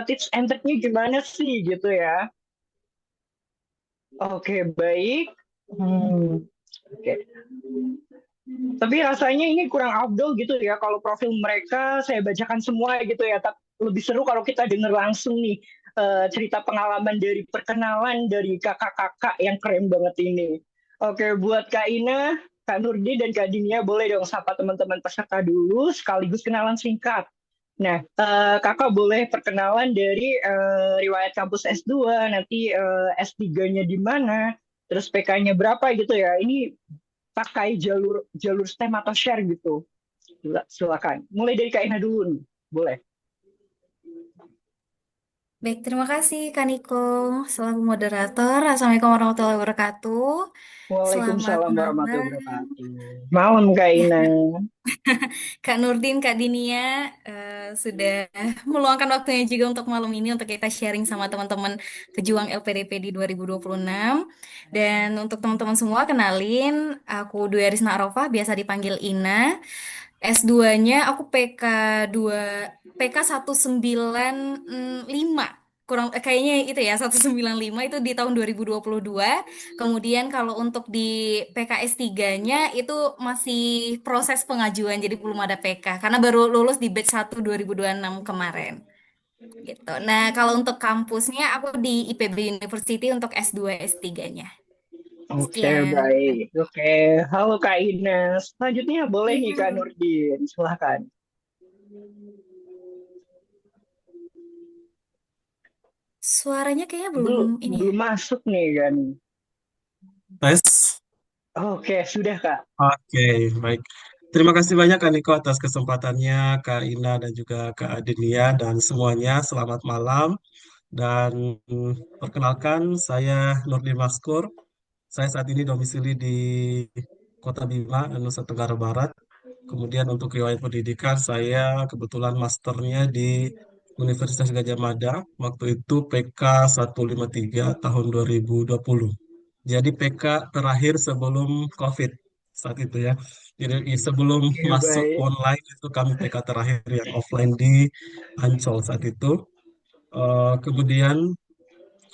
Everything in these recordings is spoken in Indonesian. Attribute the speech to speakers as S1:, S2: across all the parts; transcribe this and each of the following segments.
S1: tips and triknya gimana sih gitu ya. Oke, baik. Oke. Tapi rasanya ini kurang afdol gitu ya kalau profil mereka saya bacakan semua gitu ya. Tapi lebih seru kalau kita dengar langsung nih cerita pengalaman dari perkenalan dari kakak-kakak yang keren banget ini. Oke, buat Kak Ina, Kak Nurdi, dan Kak Dinia boleh dong sapa teman-teman peserta dulu sekaligus kenalan singkat. Nah, kakak boleh perkenalan dari riwayat kampus S2, nanti S3-nya di mana, terus PK-nya berapa gitu ya. Ini pakai jalur jalur stem atau share gitu. Silakan. Mulai dari Kak Ina dulu nih. Boleh.
S2: Baik, terima kasih Kak Niko selaku moderator. Assalamualaikum warahmatullahi wabarakatuh. Selamat
S1: Waalaikumsalam warahmatullahi
S2: malam.
S1: wabarakatuh. Malam Kak
S2: Ya,
S1: Ina.
S2: Kak Nurdin, Kak Dinia sudah meluangkan waktunya juga untuk malam ini untuk kita sharing sama teman-teman pejuang LPDP di 2026. Dan untuk teman-teman semua, kenalin, aku Dwi Arisna Arofah, biasa dipanggil Ina. S2-nya aku PK 2 PK 195 kurang kayaknya itu ya 195 itu di tahun 2022. Kemudian kalau untuk di PKS 3-nya itu masih proses pengajuan jadi belum ada PK karena baru lulus di batch 1 2026 kemarin gitu. Nah, kalau untuk kampusnya aku di IPB University untuk S2 S3-nya.
S1: Oke,
S2: Sekian.
S1: baik. Oke, halo Kak Ina. Selanjutnya boleh
S2: Iya,
S1: nih Kak
S2: halo.
S1: Nurdin. Silahkan.
S2: Suaranya kayaknya belum
S1: Belum,
S2: ini ya.
S1: belum masuk nih kan.
S3: Tes.
S1: Oke, sudah Kak.
S3: Oke, baik. Terima kasih banyak Kak Niko atas kesempatannya, Kak Ina dan juga Kak Adenia dan semuanya. Selamat malam. Dan perkenalkan, saya Nurdi Maskur. Saya saat ini domisili di Kota Bima, Nusa Tenggara Barat. Kemudian untuk riwayat pendidikan, saya kebetulan masternya di Universitas Gajah Mada. Waktu itu PK 153 tahun 2020. Jadi PK terakhir sebelum COVID saat itu ya. Jadi sebelum
S1: Oke,
S3: masuk
S1: baik.
S3: online itu kami PK terakhir yang offline di Ancol saat itu. Kemudian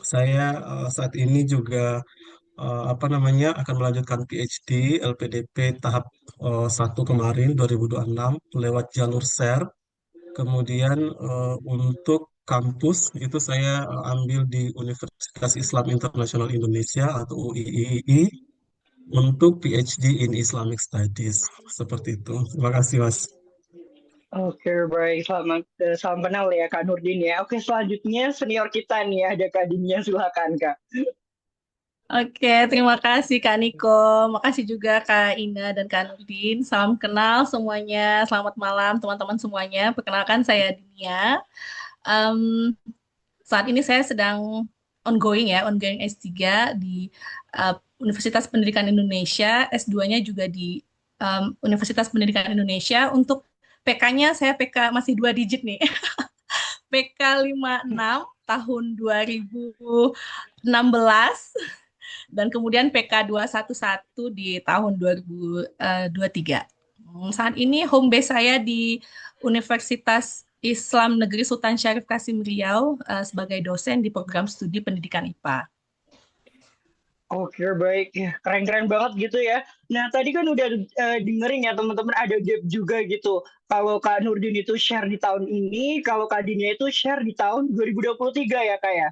S3: saya saat ini juga apa namanya akan melanjutkan PhD LPDP tahap 1 kemarin 2026 lewat jalur share. Kemudian untuk kampus itu saya ambil di Universitas Islam Internasional Indonesia atau UIII untuk PhD in Islamic Studies. Seperti itu. Terima kasih, Mas.
S1: Oke, baik. Selamat, salam kenal ya Kak Nurdin ya. Oke, selanjutnya senior kita nih ada Kak Dinia. Silakan Kak.
S4: Oke, terima kasih Kak Niko. Makasih juga Kak Ina dan Kak Nurdin. Salam kenal semuanya. Selamat malam teman-teman semuanya. Perkenalkan saya Dinia. Em, Saat ini saya sedang ongoing S3 di eh, Universitas Pendidikan Indonesia. S2-nya juga di Universitas Pendidikan Indonesia. Untuk PK-nya saya PK masih 2 digit nih. PK 56 tahun 2016 dan kemudian PK 211 di tahun 2023. Saat ini home base saya di Universitas Islam Negeri Sultan Syarif Kasim Riau sebagai dosen di program studi pendidikan IPA.
S1: Oke, baik. Ya, keren-keren banget gitu ya. Nah, tadi kan udah dengerin ya teman-teman ada gap juga gitu. Kalau Kak Nurdin itu share di tahun ini, kalau Kak Dinia itu share di tahun 2023 ya Kak ya?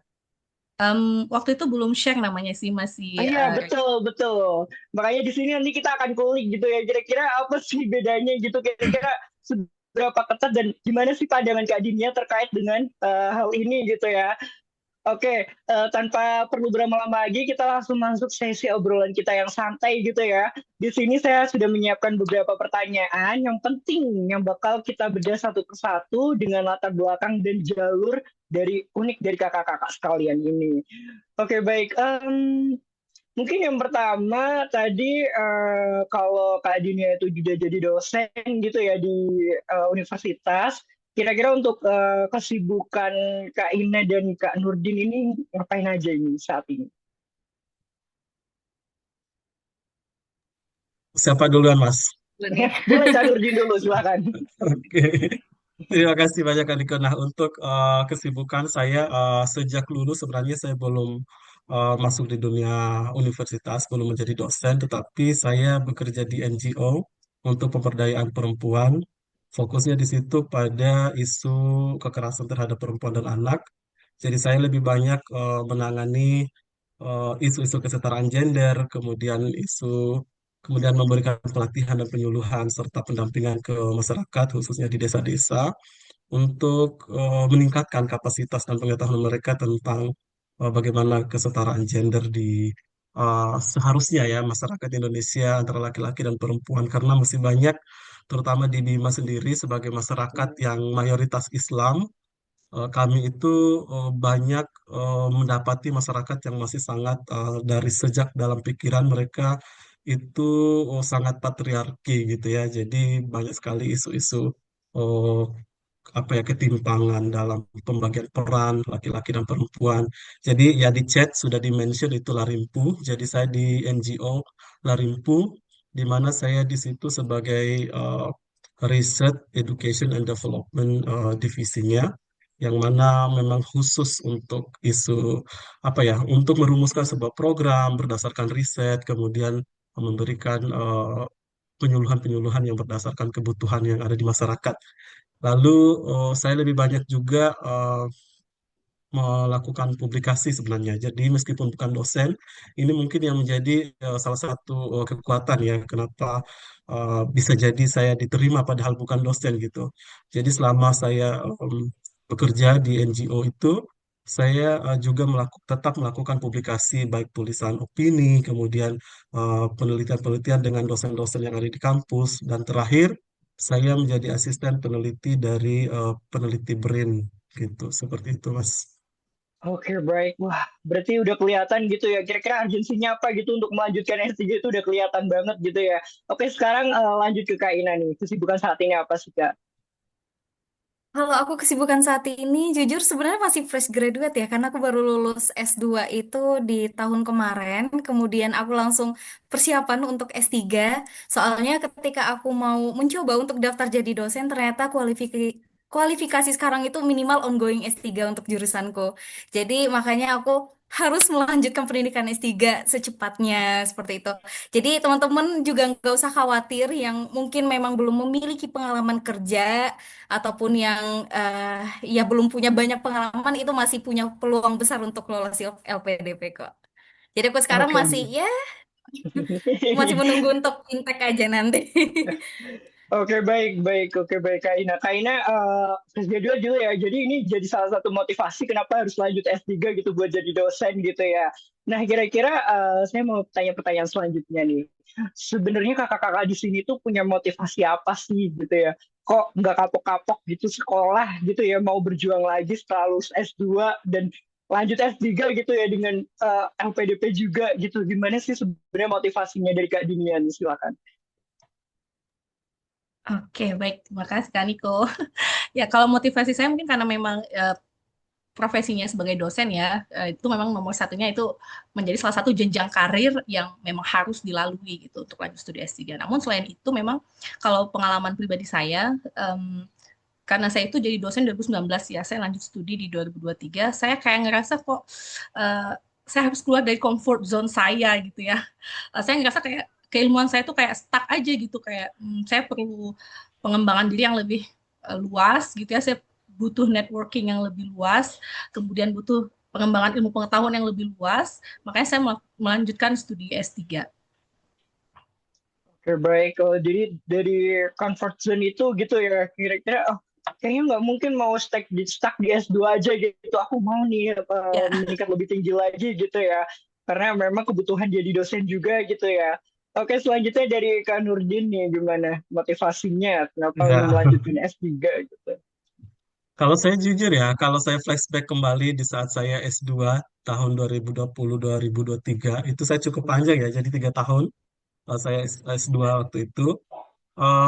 S4: Waktu itu belum share namanya sih, masih
S1: Iya, betul, betul. Makanya di sini nanti kita akan kulik gitu ya. Kira-kira apa sih bedanya gitu. Kira-kira seberapa ketat dan gimana sih pandangan Kak Dinia terkait dengan hal ini gitu ya. Oke, tanpa perlu berlama-lama lagi, kita langsung masuk sesi obrolan kita yang santai gitu ya. Di sini saya sudah menyiapkan beberapa pertanyaan yang penting yang bakal kita bedah satu persatu dengan latar belakang dan jalur dari unik dari kakak-kakak sekalian ini. Oke, baik. Mungkin yang pertama tadi kalau Kak Dinia itu juga jadi dosen gitu ya di universitas, kira-kira untuk kesibukan Kak Ina dan Kak Nurdin ini ngapain aja ini saat ini?
S3: Siapa duluan, Mas?
S2: Dulu nih.
S1: Boleh Kak Nurdin dulu, silakan.
S3: Oke. Terima kasih banyak Kak Niko. Nah, untuk kesibukan saya sejak lulus sebenarnya saya belum masuk di dunia universitas, belum menjadi dosen, tetapi saya bekerja di NGO untuk pemberdayaan perempuan. Fokusnya di situ pada isu kekerasan terhadap perempuan dan anak. Jadi saya lebih banyak menangani isu-isu kesetaraan gender, kemudian memberikan pelatihan dan penyuluhan serta pendampingan ke masyarakat khususnya di desa-desa untuk meningkatkan kapasitas dan pengetahuan mereka tentang bagaimana kesetaraan gender di seharusnya ya masyarakat Indonesia antara laki-laki dan perempuan karena masih banyak terutama di Bima sendiri sebagai masyarakat yang mayoritas Islam. Kami itu banyak mendapati masyarakat yang masih sangat dari sejak dalam pikiran mereka itu sangat patriarki gitu ya. Jadi banyak sekali isu-isu eh, apa ya ketimpangan dalam pembagian peran laki-laki dan perempuan. Jadi ya di chat sudah di-mention itu Larimpu. Jadi saya di NGO Larimpu di mana saya di situ sebagai Research Education and Development divisinya yang mana memang khusus untuk isu apa ya untuk merumuskan sebuah program berdasarkan riset kemudian memberikan penyuluhan-penyuluhan yang berdasarkan kebutuhan yang ada di masyarakat. Lalu saya lebih banyak juga melakukan publikasi sebenarnya. Jadi meskipun bukan dosen, ini mungkin yang menjadi salah satu kekuatan ya kenapa bisa jadi saya diterima padahal bukan dosen gitu. Jadi selama saya bekerja di NGO itu, saya juga tetap melakukan publikasi baik tulisan opini, kemudian penelitian-penelitian dengan dosen-dosen yang ada di kampus, dan terakhir saya menjadi asisten peneliti dari peneliti BRIN gitu. Seperti itu, Mas.
S1: Oke, baik. Wah, berarti udah kelihatan gitu ya. Kira-kira urgensinya apa gitu untuk melanjutkan S3 itu udah kelihatan banget gitu ya. Oke, sekarang lanjut ke Kak Ina nih. Kesibukan saat ini apa sih, Kak?
S2: Kalau aku kesibukan saat ini, jujur sebenarnya masih fresh graduate ya, karena aku baru lulus S2 itu di tahun kemarin, kemudian aku langsung persiapan untuk S3, soalnya ketika aku mau mencoba untuk daftar jadi dosen, ternyata kualifikasi sekarang itu minimal ongoing S3 untuk jurusanku. Jadi makanya aku harus melanjutkan pendidikan S3 secepatnya, seperti itu. Jadi teman-teman juga nggak usah khawatir yang mungkin memang belum memiliki pengalaman kerja ataupun yang ya belum punya banyak pengalaman itu masih punya peluang besar untuk lolos LPDP kok. Jadi aku sekarang
S1: Oke.
S2: masih ya masih menunggu untuk intake aja nanti.
S1: Oke, baik, baik. Oke, baik, Kak Ina. Kak Ina, fresh graduate dulu ya. Jadi ini jadi salah satu motivasi kenapa harus lanjut S3 gitu buat jadi dosen gitu ya. Nah, kira-kira saya mau tanya pertanyaan selanjutnya nih. Sebenarnya kakak-kakak di sini tuh punya motivasi apa sih gitu ya? Kok nggak kapok-kapok gitu sekolah gitu ya, mau berjuang lagi setelah lulus S2 dan lanjut S3 gitu ya dengan LPDP juga gitu. Gimana sih sebenarnya motivasinya dari Kak Dinia nih? Silakan.
S4: Oke, baik. Terima kasih, Kak Niko. Ya, kalau motivasi saya mungkin karena memang profesinya sebagai dosen ya, itu memang nomor satunya itu menjadi salah satu jenjang karir yang memang harus dilalui gitu untuk lanjut studi S3. Namun selain itu memang kalau pengalaman pribadi saya, karena saya itu jadi dosen 2019 ya, saya lanjut studi di 2023, saya kayak ngerasa kok eh, saya harus keluar dari comfort zone saya gitu ya. Saya ngerasa kayak keilmuan saya tuh kayak stuck aja gitu, kayak saya perlu pengembangan diri yang lebih luas gitu ya, saya butuh networking yang lebih luas, kemudian butuh pengembangan ilmu pengetahuan yang lebih luas, makanya saya melanjutkan studi S3.
S1: Oke, baik. Oh, jadi dari comfort zone itu gitu ya, kira-kira kayaknya nggak mungkin mau stuck di S2 aja gitu. Aku mau nih
S4: Ya,
S1: meningkat lebih tinggi lagi gitu ya. Karena memang kebutuhan jadi dosen juga gitu ya. Oke, selanjutnya dari Kak Nurdin nih, gimana motivasinya? Kenapa ingin
S3: Ya,
S1: melanjutkan S3 gitu?
S3: kalau saya jujur ya, kalau saya flashback kembali di saat saya S2 tahun 2020-2023, itu saya cukup panjang ya, jadi 3 tahun saya S2 waktu itu.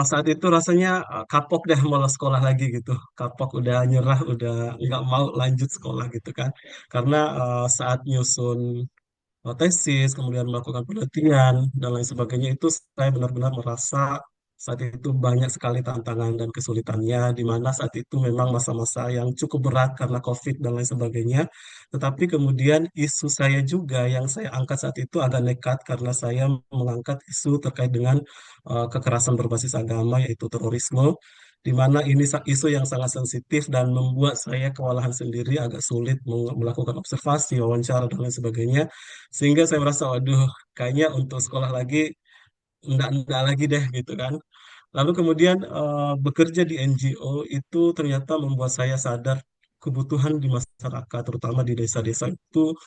S3: Saat itu rasanya kapok deh mau sekolah lagi gitu, kapok udah nyerah, udah nggak mau lanjut sekolah gitu kan. Karena saat nyusun tesis, kemudian melakukan penelitian, dan lain sebagainya, itu saya benar-benar merasa Saat itu banyak sekali tantangan dan kesulitannya, di mana saat itu memang masa-masa yang cukup berat karena COVID dan lain sebagainya. Tetapi kemudian isu saya juga yang saya angkat saat itu agak nekat karena saya mengangkat isu terkait dengan kekerasan berbasis agama, yaitu terorisme, di mana ini isu yang sangat sensitif dan membuat saya kewalahan sendiri, agak sulit melakukan observasi, wawancara, dan lain sebagainya. Sehingga saya merasa, waduh, kayaknya untuk sekolah lagi, enggak lagi deh gitu kan. Lalu kemudian bekerja di NGO itu ternyata membuat saya sadar kebutuhan di masyarakat, terutama di desa-desa itu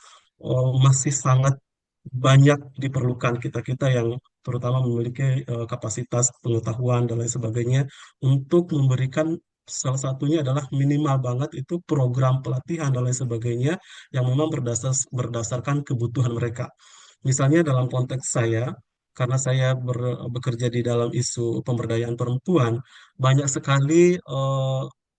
S3: masih sangat banyak diperlukan kita-kita yang terutama memiliki kapasitas pengetahuan dan lain sebagainya untuk memberikan salah satunya adalah minimal banget itu program pelatihan dan lain sebagainya yang memang berdasarkan kebutuhan mereka. Misalnya dalam konteks saya, karena saya bekerja di dalam isu pemberdayaan perempuan, banyak sekali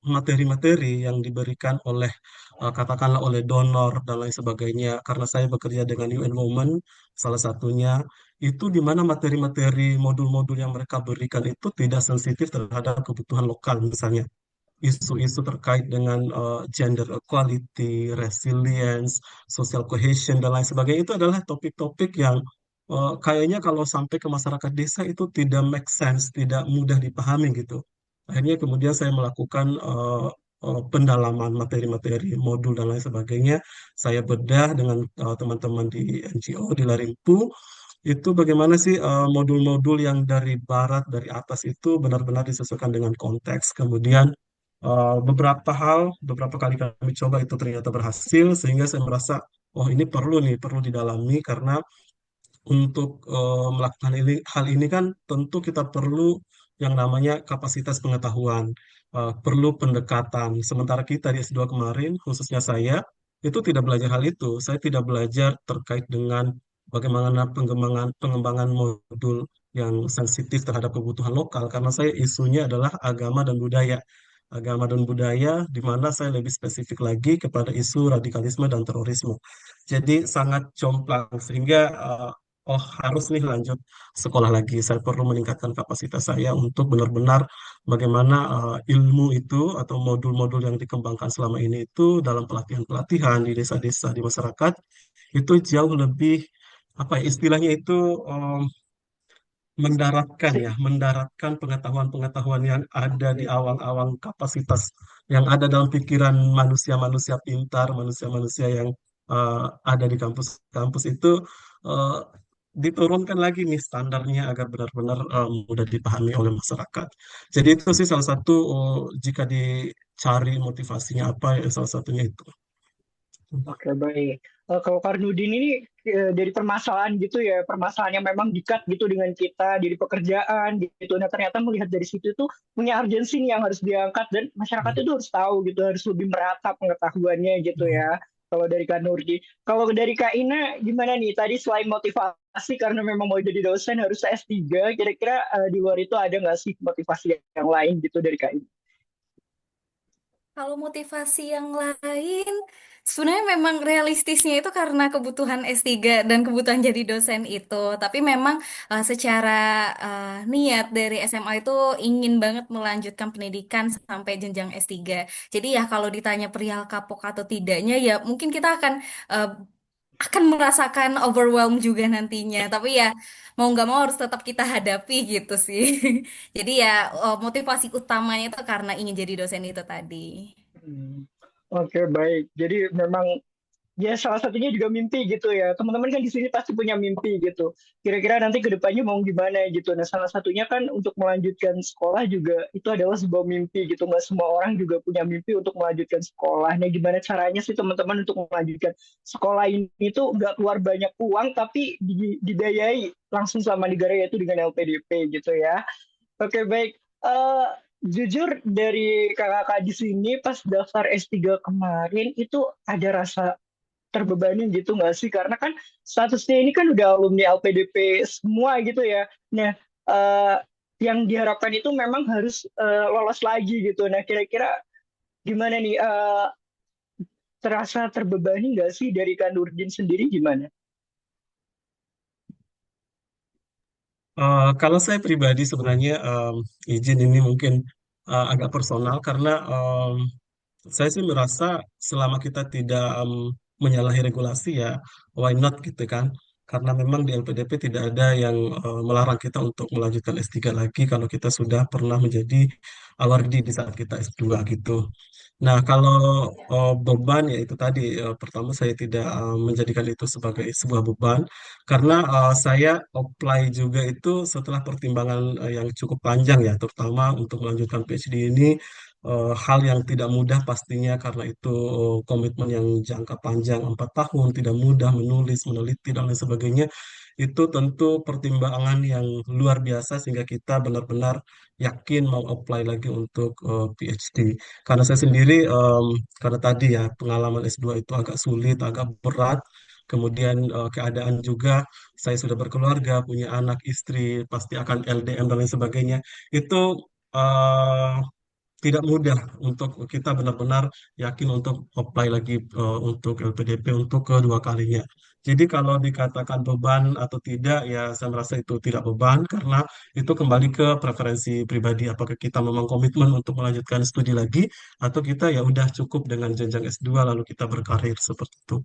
S3: materi-materi yang diberikan oleh katakanlah oleh donor dan lain sebagainya. Karena saya bekerja dengan UN Women, salah satunya itu di mana materi-materi modul-modul yang mereka berikan itu tidak sensitif terhadap kebutuhan lokal, misalnya isu-isu terkait dengan gender equality, resilience, social cohesion, dan lain sebagainya itu adalah topik-topik yang kayaknya kalau sampai ke masyarakat desa itu tidak make sense, tidak mudah dipahami gitu. Akhirnya kemudian saya melakukan pendalaman materi-materi modul dan lain sebagainya. Saya bedah dengan teman-teman di NGO di Larimpu itu bagaimana sih modul-modul yang dari barat, dari atas itu benar-benar disesuaikan dengan konteks. Kemudian beberapa hal, beberapa kali kami coba itu ternyata berhasil, sehingga saya merasa, oh ini perlu nih, perlu didalami karena untuk melakukan hal ini kan tentu kita perlu yang namanya kapasitas pengetahuan, perlu pendekatan. Sementara kita di S2 kemarin, khususnya saya, itu tidak belajar hal itu. Saya tidak belajar terkait dengan bagaimana pengembangan modul yang sensitif terhadap kebutuhan lokal, karena saya isunya adalah agama dan budaya. Agama dan budaya, di mana saya lebih spesifik lagi kepada isu radikalisme dan terorisme. Jadi sangat jomplang, sehingga oh harus nih lanjut sekolah lagi. Saya perlu meningkatkan kapasitas saya untuk benar-benar bagaimana ilmu itu atau modul-modul yang dikembangkan selama ini itu dalam pelatihan-pelatihan di desa-desa, di masyarakat, itu jauh lebih, apa ya, istilahnya itu mendaratkan ya, mendaratkan pengetahuan-pengetahuan yang ada di awang-awang kapasitas yang ada dalam pikiran manusia-manusia pintar, manusia-manusia yang ada di kampus-kampus itu eh, diturunkan lagi nih standarnya agar benar-benar mudah dipahami oleh masyarakat. Jadi itu sih salah satu jika dicari motivasinya apa ya salah satunya itu.
S1: Oke, baik. Kalau Karnudin ini dari permasalahan gitu ya, permasalahan yang memang dekat gitu dengan kita dari pekerjaan gitu. Nah, ternyata melihat dari situ tuh punya urgensi nih yang harus diangkat dan masyarakat itu harus tahu gitu, harus lebih merata pengetahuannya gitu ya. Kalau dari Kak Nurdi. Kalau dari Kak Ina gimana nih? Tadi selain motivasi karena memang mau jadi dosen harus S3, kira-kira di luar itu ada nggak sih motivasi yang lain gitu dari Kak Ina?
S2: Kalau motivasi yang lain, sebenarnya memang realistisnya itu karena kebutuhan S3 dan kebutuhan jadi dosen itu. Tapi memang secara niat dari SMA itu ingin banget melanjutkan pendidikan sampai jenjang S3. Jadi ya kalau ditanya perihal kapok atau tidaknya, ya mungkin kita eh, akan merasakan overwhelm juga nantinya. Tapi ya mau nggak mau harus tetap kita hadapi gitu sih. Jadi ya motivasi utamanya itu karena ingin jadi dosen itu tadi.
S1: Hmm. Oke, baik. Jadi memang ya salah satunya juga mimpi gitu ya. Teman-teman kan di sini pasti punya mimpi gitu. Kira-kira nanti ke depannya mau gimana gitu. Nah, salah satunya kan untuk melanjutkan sekolah juga itu adalah sebuah mimpi gitu. Nggak semua orang juga punya mimpi untuk melanjutkan sekolah. Nah, gimana caranya sih teman-teman untuk melanjutkan sekolah ini tuh nggak keluar banyak uang tapi dibiayai langsung sama negara yaitu dengan LPDP gitu ya. Oke, baik. Eh, Jujur dari kakak-kakak di sini pas daftar S3 kemarin itu ada rasa terbebani gitu nggak sih? Karena kan statusnya ini kan udah alumni LPDP semua gitu ya. Nah, eh, yang diharapkan itu memang harus lolos lagi gitu. Nah, kira-kira gimana nih? Terasa terbebani nggak sih dari Kak Nurdin sendiri gimana?
S3: Kalau saya pribadi sebenarnya izin ini mungkin agak personal karena saya sih merasa selama kita tidak menyalahi regulasi ya why not gitu kan. Karena memang di LPDP tidak ada yang melarang kita untuk melanjutkan S3 lagi kalau kita sudah pernah menjadi awardi di saat kita S2 gitu. Nah, kalau beban ya itu tadi pertama saya tidak menjadikan itu sebagai sebuah beban karena saya apply juga itu setelah pertimbangan yang cukup panjang ya, terutama untuk melanjutkan PhD ini hal yang tidak mudah pastinya karena itu komitmen yang jangka panjang 4 tahun, tidak mudah menulis, meneliti dan lain sebagainya. Itu tentu pertimbangan yang luar biasa sehingga kita benar-benar yakin mau apply lagi untuk PhD. Karena saya sendiri, karena tadi ya pengalaman S2 itu agak sulit, agak berat. Kemudian keadaan juga, saya sudah berkeluarga, punya anak, istri, pasti akan LDM dan lain sebagainya. Itu eh, tidak mudah untuk kita benar-benar yakin untuk apply lagi untuk LPDP untuk kedua kalinya. Jadi kalau dikatakan beban atau tidak, ya saya merasa itu tidak beban karena itu kembali ke preferensi pribadi. Apakah kita memang komitmen untuk melanjutkan studi lagi atau kita ya udah cukup dengan jenjang S2 lalu kita berkarir seperti itu.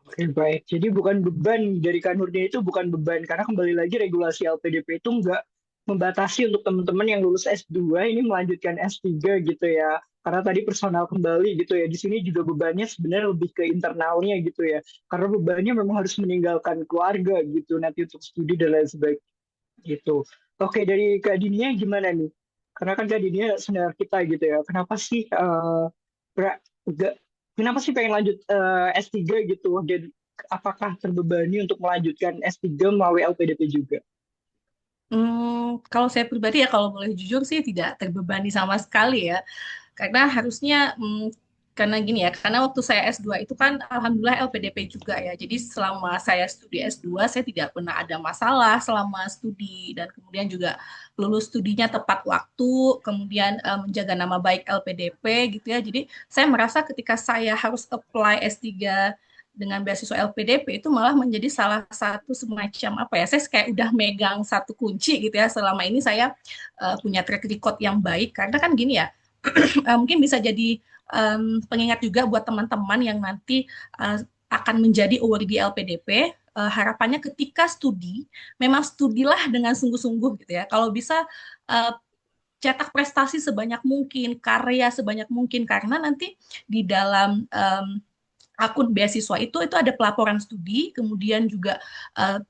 S1: Oke, baik. Jadi bukan beban dari Kanurnya itu bukan beban karena kembali lagi regulasi LPDP itu nggak membatasi untuk teman-teman yang lulus S2 ini melanjutkan S3 gitu ya. Karena tadi personal kembali gitu ya. Di sini juga bebannya sebenarnya lebih ke internalnya gitu ya. Karena bebannya memang harus meninggalkan keluarga gitu nanti untuk studi dan lain sebagainya gitu. Oke, dari Kak Dinia gimana nih? Karena kan Kak Dinia senior kita gitu ya. Kenapa sih nggak kenapa sih pengen lanjut S3 gitu? Dan apakah terbebani untuk melanjutkan S3 melalui LPDP juga?
S4: Kalau saya pribadi ya kalau boleh jujur sih tidak terbebani sama sekali ya. Karena harusnya karena gini ya, karena waktu saya S2 itu kan alhamdulillah LPDP juga ya. Jadi selama saya studi S2 saya tidak pernah ada masalah selama studi dan kemudian juga lulus studinya tepat waktu, kemudian menjaga nama baik LPDP gitu ya. Jadi saya merasa ketika saya harus apply S3 dengan beasiswa LPDP itu malah menjadi salah satu semacam apa ya, saya kayak udah megang satu kunci gitu ya, selama ini saya punya track record yang baik karena kan gini ya, mungkin bisa jadi pengingat juga buat teman-teman yang nanti akan menjadi awardee LPDP. Harapannya ketika studi memang studilah dengan sungguh-sungguh gitu ya, kalau bisa uh, cetak prestasi sebanyak mungkin, karya sebanyak mungkin karena nanti di dalam akun beasiswa itu ada pelaporan studi, kemudian juga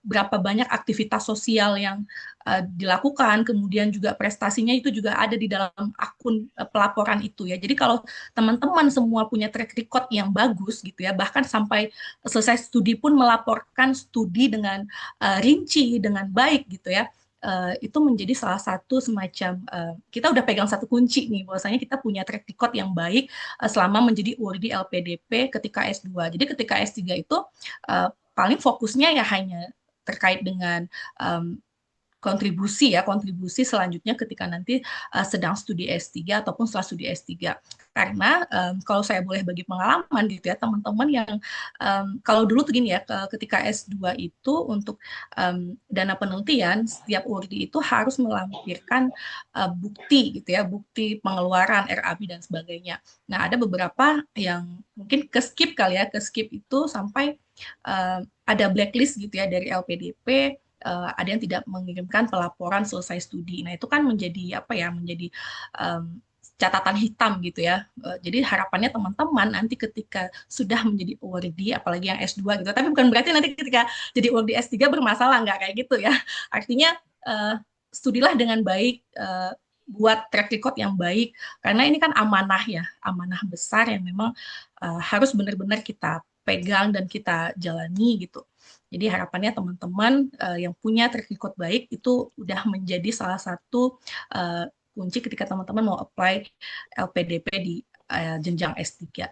S4: berapa banyak aktivitas sosial yang dilakukan, kemudian juga prestasinya itu juga ada di dalam akun pelaporan itu ya. Jadi kalau teman-teman semua punya track record yang bagus gitu ya, bahkan sampai selesai studi pun melaporkan studi dengan rinci, dengan baik gitu ya, itu menjadi salah satu semacam kita udah pegang satu kunci nih bahwasanya kita punya track record yang baik selama menjadi awardee LPDP ketika S2. Jadi ketika S3 itu paling fokusnya ya hanya terkait dengan um, kontribusi selanjutnya ketika nanti sedang studi S3 ataupun setelah studi S3. Karena kalau saya boleh bagi pengalaman gitu ya, teman-teman yang kalau dulu tuh gini ya, ketika S2 itu untuk dana penelitian, setiap URDI itu harus melampirkan bukti gitu ya, bukti pengeluaran RAB dan sebagainya. Nah, ada beberapa yang mungkin ke-skip kali ya, ke-skip itu sampai ada blacklist gitu ya dari LPDP, ada yang tidak mengirimkan pelaporan selesai studi. Nah, itu kan menjadi apa ya? Menjadi catatan hitam gitu ya. Jadi harapannya teman-teman nanti ketika sudah menjadi awardee, apalagi yang S2 gitu. Tapi bukan berarti nanti ketika jadi awardee S3 bermasalah, nggak kayak gitu ya. Artinya studilah dengan baik, buat track record yang baik, karena ini kan amanah ya, amanah besar yang memang harus benar-benar kita pegang dan kita jalani gitu. Jadi harapannya teman-teman yang punya track record baik itu udah menjadi salah satu kunci ketika teman-teman mau apply LPDP di jenjang S3.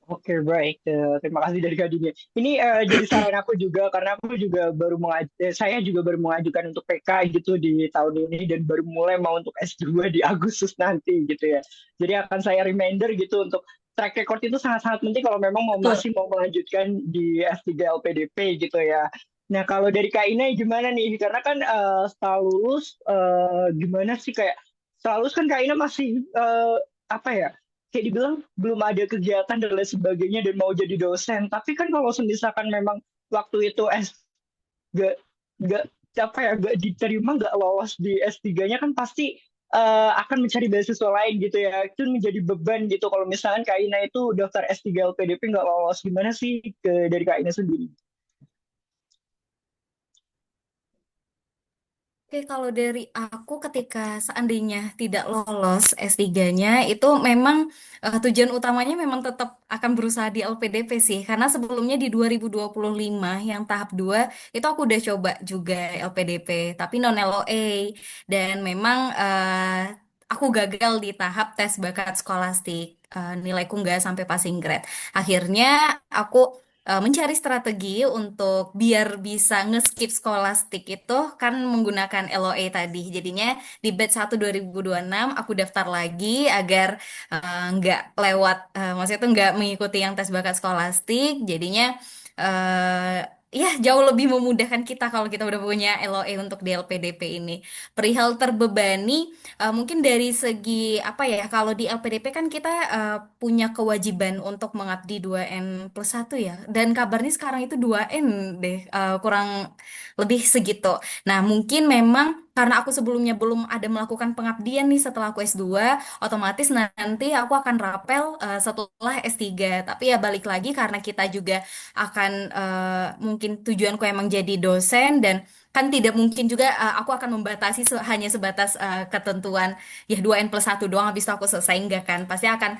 S1: Oke, baik. Terima kasih dari Kak Dinia. Ini jadi saran aku juga karena aku juga saya juga baru mengajukan untuk PK gitu di tahun ini dan baru mulai mau untuk S2 di Agustus nanti gitu ya. Jadi akan saya reminder gitu untuk track record itu sangat-sangat penting kalau memang
S4: Betul.
S1: masih mau melanjutkan di S3 LPDP gitu ya. Nah, kalau dari Kak Ina gimana nih? Karena kan setelah lulus, gimana sih kayak setelah lulus kan Kak Ina masih apa ya? Kayak dibilang belum ada kegiatan dan lain sebagainya dan mau jadi dosen. Tapi kan kalau misalkan memang waktu itu gak gak apa ya gak diterima gak lolos di S3-nya kan pasti akan mencari beasiswa lain gitu ya. Itu menjadi beban gitu kalau misalkan Kak Ina itu daftar S3 LPDP nggak lolos. Gimana sih dari Kak Ina sendiri?
S2: Oke, kalau dari aku ketika seandainya tidak lolos S3-nya, itu memang tujuan utamanya memang tetap akan berusaha di LPDP sih. Karena sebelumnya di 2025 yang tahap 2 itu aku udah coba juga LPDP, tapi non LOA. Dan memang aku gagal di tahap tes bakat skolastik. Nilaiku nggak sampai passing grade. Akhirnya aku mencari strategi untuk biar bisa nge-skip skolastik itu kan menggunakan LOA tadi. Jadinya di batch 1 2026 aku daftar lagi agar nggak lewat, maksudnya tuh nggak mengikuti yang tes bakat skolastik. Jadinya ya jauh lebih memudahkan kita kalau kita udah punya LOA untuk di LPDP ini. Perihal terbebani, mungkin dari segi apa ya, kalau di LPDP kan kita punya kewajiban untuk mengabdi 2N+1 ya. Dan kabarnya sekarang itu 2N deh, kurang lebih segitu. Nah, mungkin memang karena aku sebelumnya belum ada melakukan pengabdian nih setelah aku S2, otomatis nanti aku akan rapel setelah S3. Tapi ya balik lagi karena kita juga akan mungkin tujuanku emang jadi dosen dan kan tidak mungkin juga aku akan membatasi hanya sebatas ketentuan ya 2N+1 doang habis itu aku selesai enggak kan pasti akan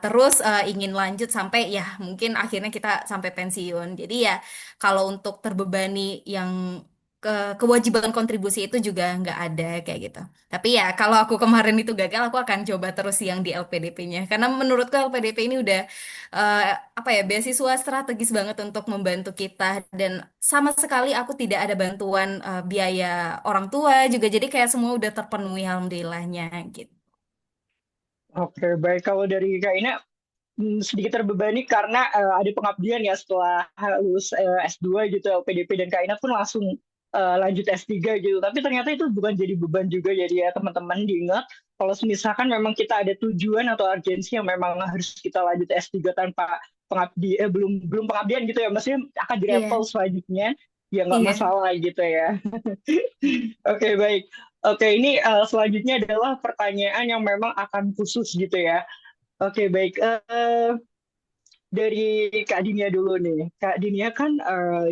S2: terus ingin lanjut sampai ya mungkin akhirnya kita sampai pensiun. Jadi ya kalau untuk terbebani yang kewajiban kontribusi itu juga nggak ada kayak gitu. Tapi ya kalau aku kemarin itu gagal, aku akan coba terus yang di LPDP-nya. Karena menurutku LPDP ini udah eh, apa ya beasiswa strategis banget untuk membantu kita dan sama sekali aku tidak ada bantuan biaya orang tua juga. Jadi kayak semua udah terpenuhi alhamdulillahnya gitu.
S1: Oke, baik. Kalau dari Kak Ina, sedikit terbebani karena ada pengabdian ya setelah lulus S2 gitu LPDP dan Kak Ina pun langsung lanjut S3 gitu. Tapi ternyata itu bukan jadi beban juga jadi ya teman-teman diingat kalau misalkan memang kita ada tujuan atau urgensi yang memang harus kita lanjut S3 tanpa belum belum pengabdian gitu ya. Maksudnya akan dirempel
S2: Iya,
S1: selanjutnya ya nggak
S2: iya.
S1: masalah gitu ya. Oke, baik. Oke, ini selanjutnya adalah pertanyaan yang memang akan khusus gitu ya. Oke, baik. Dari Kak Dinia dulu nih. Kak Dinia kan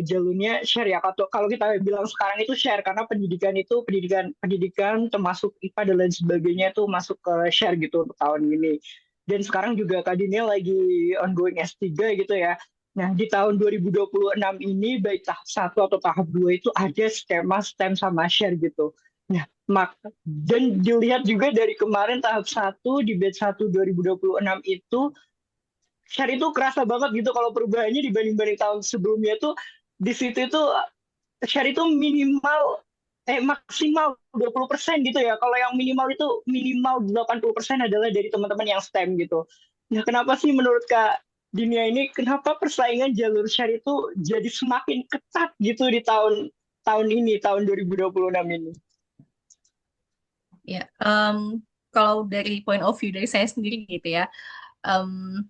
S1: jalurnya share ya. Kalau kita bilang sekarang itu share karena pendidikan itu pendidikan termasuk IPA dan lain sebagainya itu masuk ke share gitu untuk tahun ini. Dan sekarang juga Kak Dinia lagi ongoing S3 gitu ya. Nah, di tahun 2026 ini baik tahap 1 atau tahap 2 itu ada skema STEM sama share gitu. Nah, dan dilihat juga dari kemarin tahap 1 di batch 1 2026 itu share itu kerasa banget gitu kalau perubahannya dibanding-banding tahun sebelumnya tuh di situ itu share itu maksimal 20% gitu ya. Kalau yang minimal itu minimal 80% adalah dari teman-teman yang STEM gitu. Nah, kenapa sih menurut Kak Dinia ini kenapa persaingan jalur share itu jadi semakin ketat gitu di tahun tahun ini, tahun 2026 ini?
S4: Ya, kalau dari point of view dari saya sendiri gitu ya, em,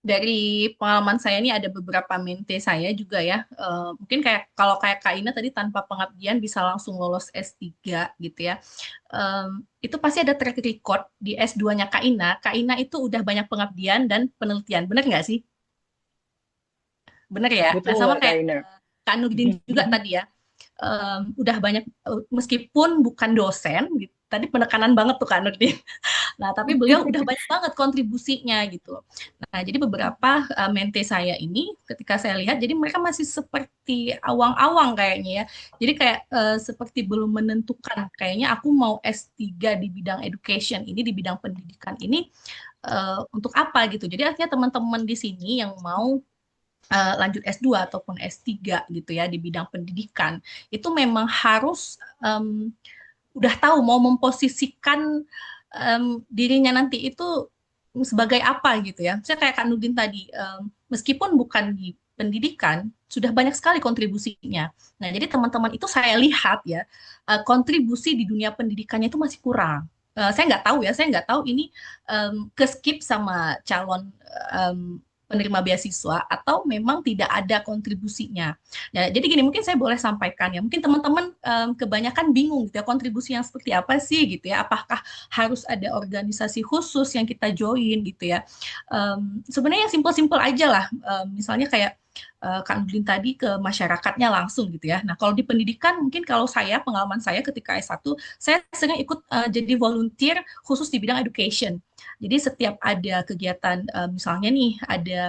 S4: dari pengalaman saya ini ada beberapa mente saya juga ya. Mungkin kayak kalau kayak Kak Ina tadi tanpa pengabdian bisa langsung lolos S3 gitu ya. Em, itu pasti ada track record di S2-nya Kak Ina. Kak Ina itu udah banyak pengabdian dan penelitian. Bener nggak sih? Bener ya? Nah,
S1: Betul
S4: sama
S1: nggak Kak
S4: kayak
S1: Ina?
S4: Kak Nurdin juga tadi ya. Udah banyak, meskipun bukan dosen, gitu. Tadi penekanan banget tuh Kak Nurdin. Nah, tapi beliau udah banyak banget kontribusinya gitu. Nah, jadi beberapa mente saya ini ketika saya lihat, jadi mereka masih seperti awang-awang kayaknya ya. Jadi kayak seperti belum menentukan. Kayaknya aku mau S3 di bidang education ini, di bidang pendidikan ini untuk apa gitu. Jadi artinya teman-teman di sini yang mau lanjut S2 ataupun S3 gitu ya di bidang pendidikan, itu memang harus udah tahu mau memposisikan dirinya nanti itu sebagai apa gitu ya. Saya kayak Kak Nudin tadi, meskipun bukan di pendidikan sudah banyak sekali kontribusinya. Nah, jadi teman-teman itu saya lihat ya, kontribusi di dunia pendidikannya itu masih kurang. Saya nggak tahu ya, saya nggak tahu ini ke-skip sama calon penerima beasiswa atau memang tidak ada kontribusinya. Nah, jadi gini, mungkin saya boleh sampaikan ya, mungkin teman-teman kebanyakan bingung gitu ya, kontribusi yang seperti apa sih gitu ya, apakah harus ada organisasi khusus yang kita join gitu ya. Sebenarnya simpel-simpel aja lah, misalnya kayak Kak Nurdin tadi ke masyarakatnya langsung gitu ya. Nah, kalau di pendidikan mungkin kalau saya, pengalaman saya ketika S1, saya sering ikut jadi volunteer khusus di bidang education. Jadi setiap ada kegiatan, misalnya nih ada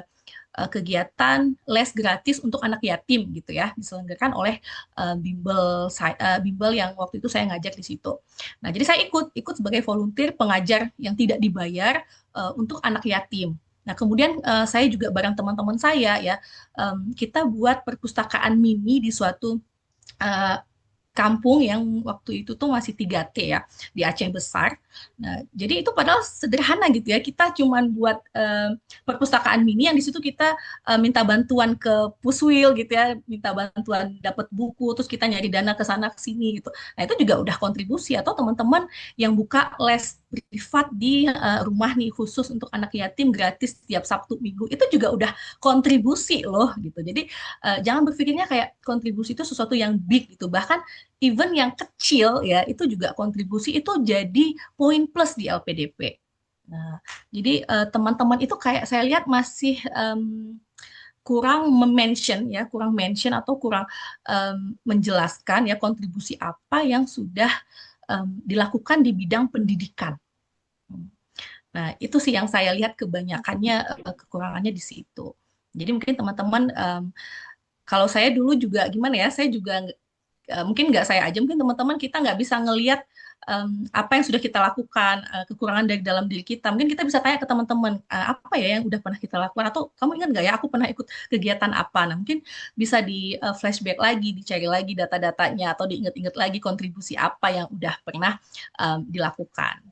S4: kegiatan les gratis untuk anak yatim gitu ya, diselenggarakan oleh Bimbel yang waktu itu saya ngajak di situ. Nah, jadi saya ikut sebagai volunteer pengajar yang tidak dibayar untuk anak yatim. Nah, kemudian saya juga bareng teman-teman saya ya, kita buat perpustakaan mini di suatu uh, kampung yang waktu itu tuh masih 3T ya, di Aceh Besar. Nah, jadi itu padahal sederhana gitu ya. Kita cuman buat perpustakaan mini yang di situ kita minta bantuan ke Puswil gitu ya, minta bantuan dapat buku, terus kita nyari dana ke sana ke sini gitu. Nah, itu juga udah kontribusi. Atau teman-teman yang buka les privat di rumah nih khusus untuk anak yatim gratis tiap Sabtu Minggu, itu juga udah kontribusi loh gitu. Jadi jangan berpikirnya kayak kontribusi itu sesuatu yang big gitu. Bahkan even yang kecil ya itu juga kontribusi, itu jadi poin plus di LPDP. Nah, jadi teman-teman itu kayak saya lihat masih kurang mention ya, kurang mention atau kurang menjelaskan ya kontribusi apa yang sudah dilakukan di bidang pendidikan. Nah, itu sih yang saya lihat kebanyakannya kekurangannya di situ. Jadi mungkin teman-teman, kalau saya dulu juga gimana ya, saya juga mungkin nggak saya aja, mungkin teman-teman kita nggak bisa ngelihat apa yang sudah kita lakukan, kekurangan dari dalam diri kita. Mungkin kita bisa tanya ke teman-teman, apa ya yang udah pernah kita lakukan, atau kamu ingat nggak ya aku pernah ikut kegiatan apa. Nah, mungkin bisa di flashback lagi, dicari lagi data-datanya, atau diingat-ingat lagi kontribusi apa yang udah pernah dilakukan.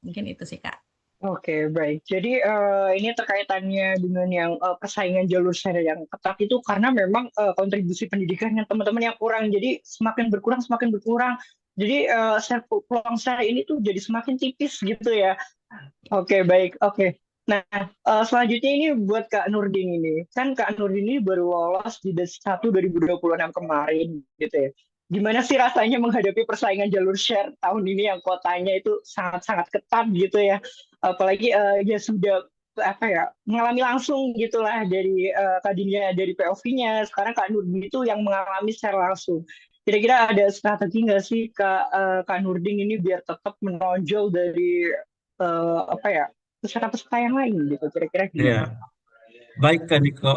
S4: Mungkin itu sih, Kak.
S1: Oke, baik. Jadi ini terkaitannya dengan yang persaingan jalur share yang ketat itu karena memang kontribusi pendidikannya teman-teman yang kurang. Jadi semakin berkurang, semakin berkurang. Jadi peluang share ini tuh jadi semakin tipis gitu ya. Oke, baik. Oke. Nah, selanjutnya ini buat Kak Nurdin ini. Kan Kak Nurdin ini baru lolos di DES 1 2026 kemarin gitu ya. Gimana sih rasanya menghadapi persaingan jalur share tahun ini yang kotanya itu sangat-sangat ketat gitu ya. Apalagi ya sudah apa ya mengalami langsung gitulah dari Kak Dinia dari POV-nya. Sekarang Kak Nurdin itu yang mengalami secara langsung. Kira-kira ada strategi nggak sih Kak Nurdin ini biar tetap menonjol dari apa ya peserta-peserta yang lain gitu kira-kira
S3: Ya,
S1: gimana?
S3: baik Kak Niko.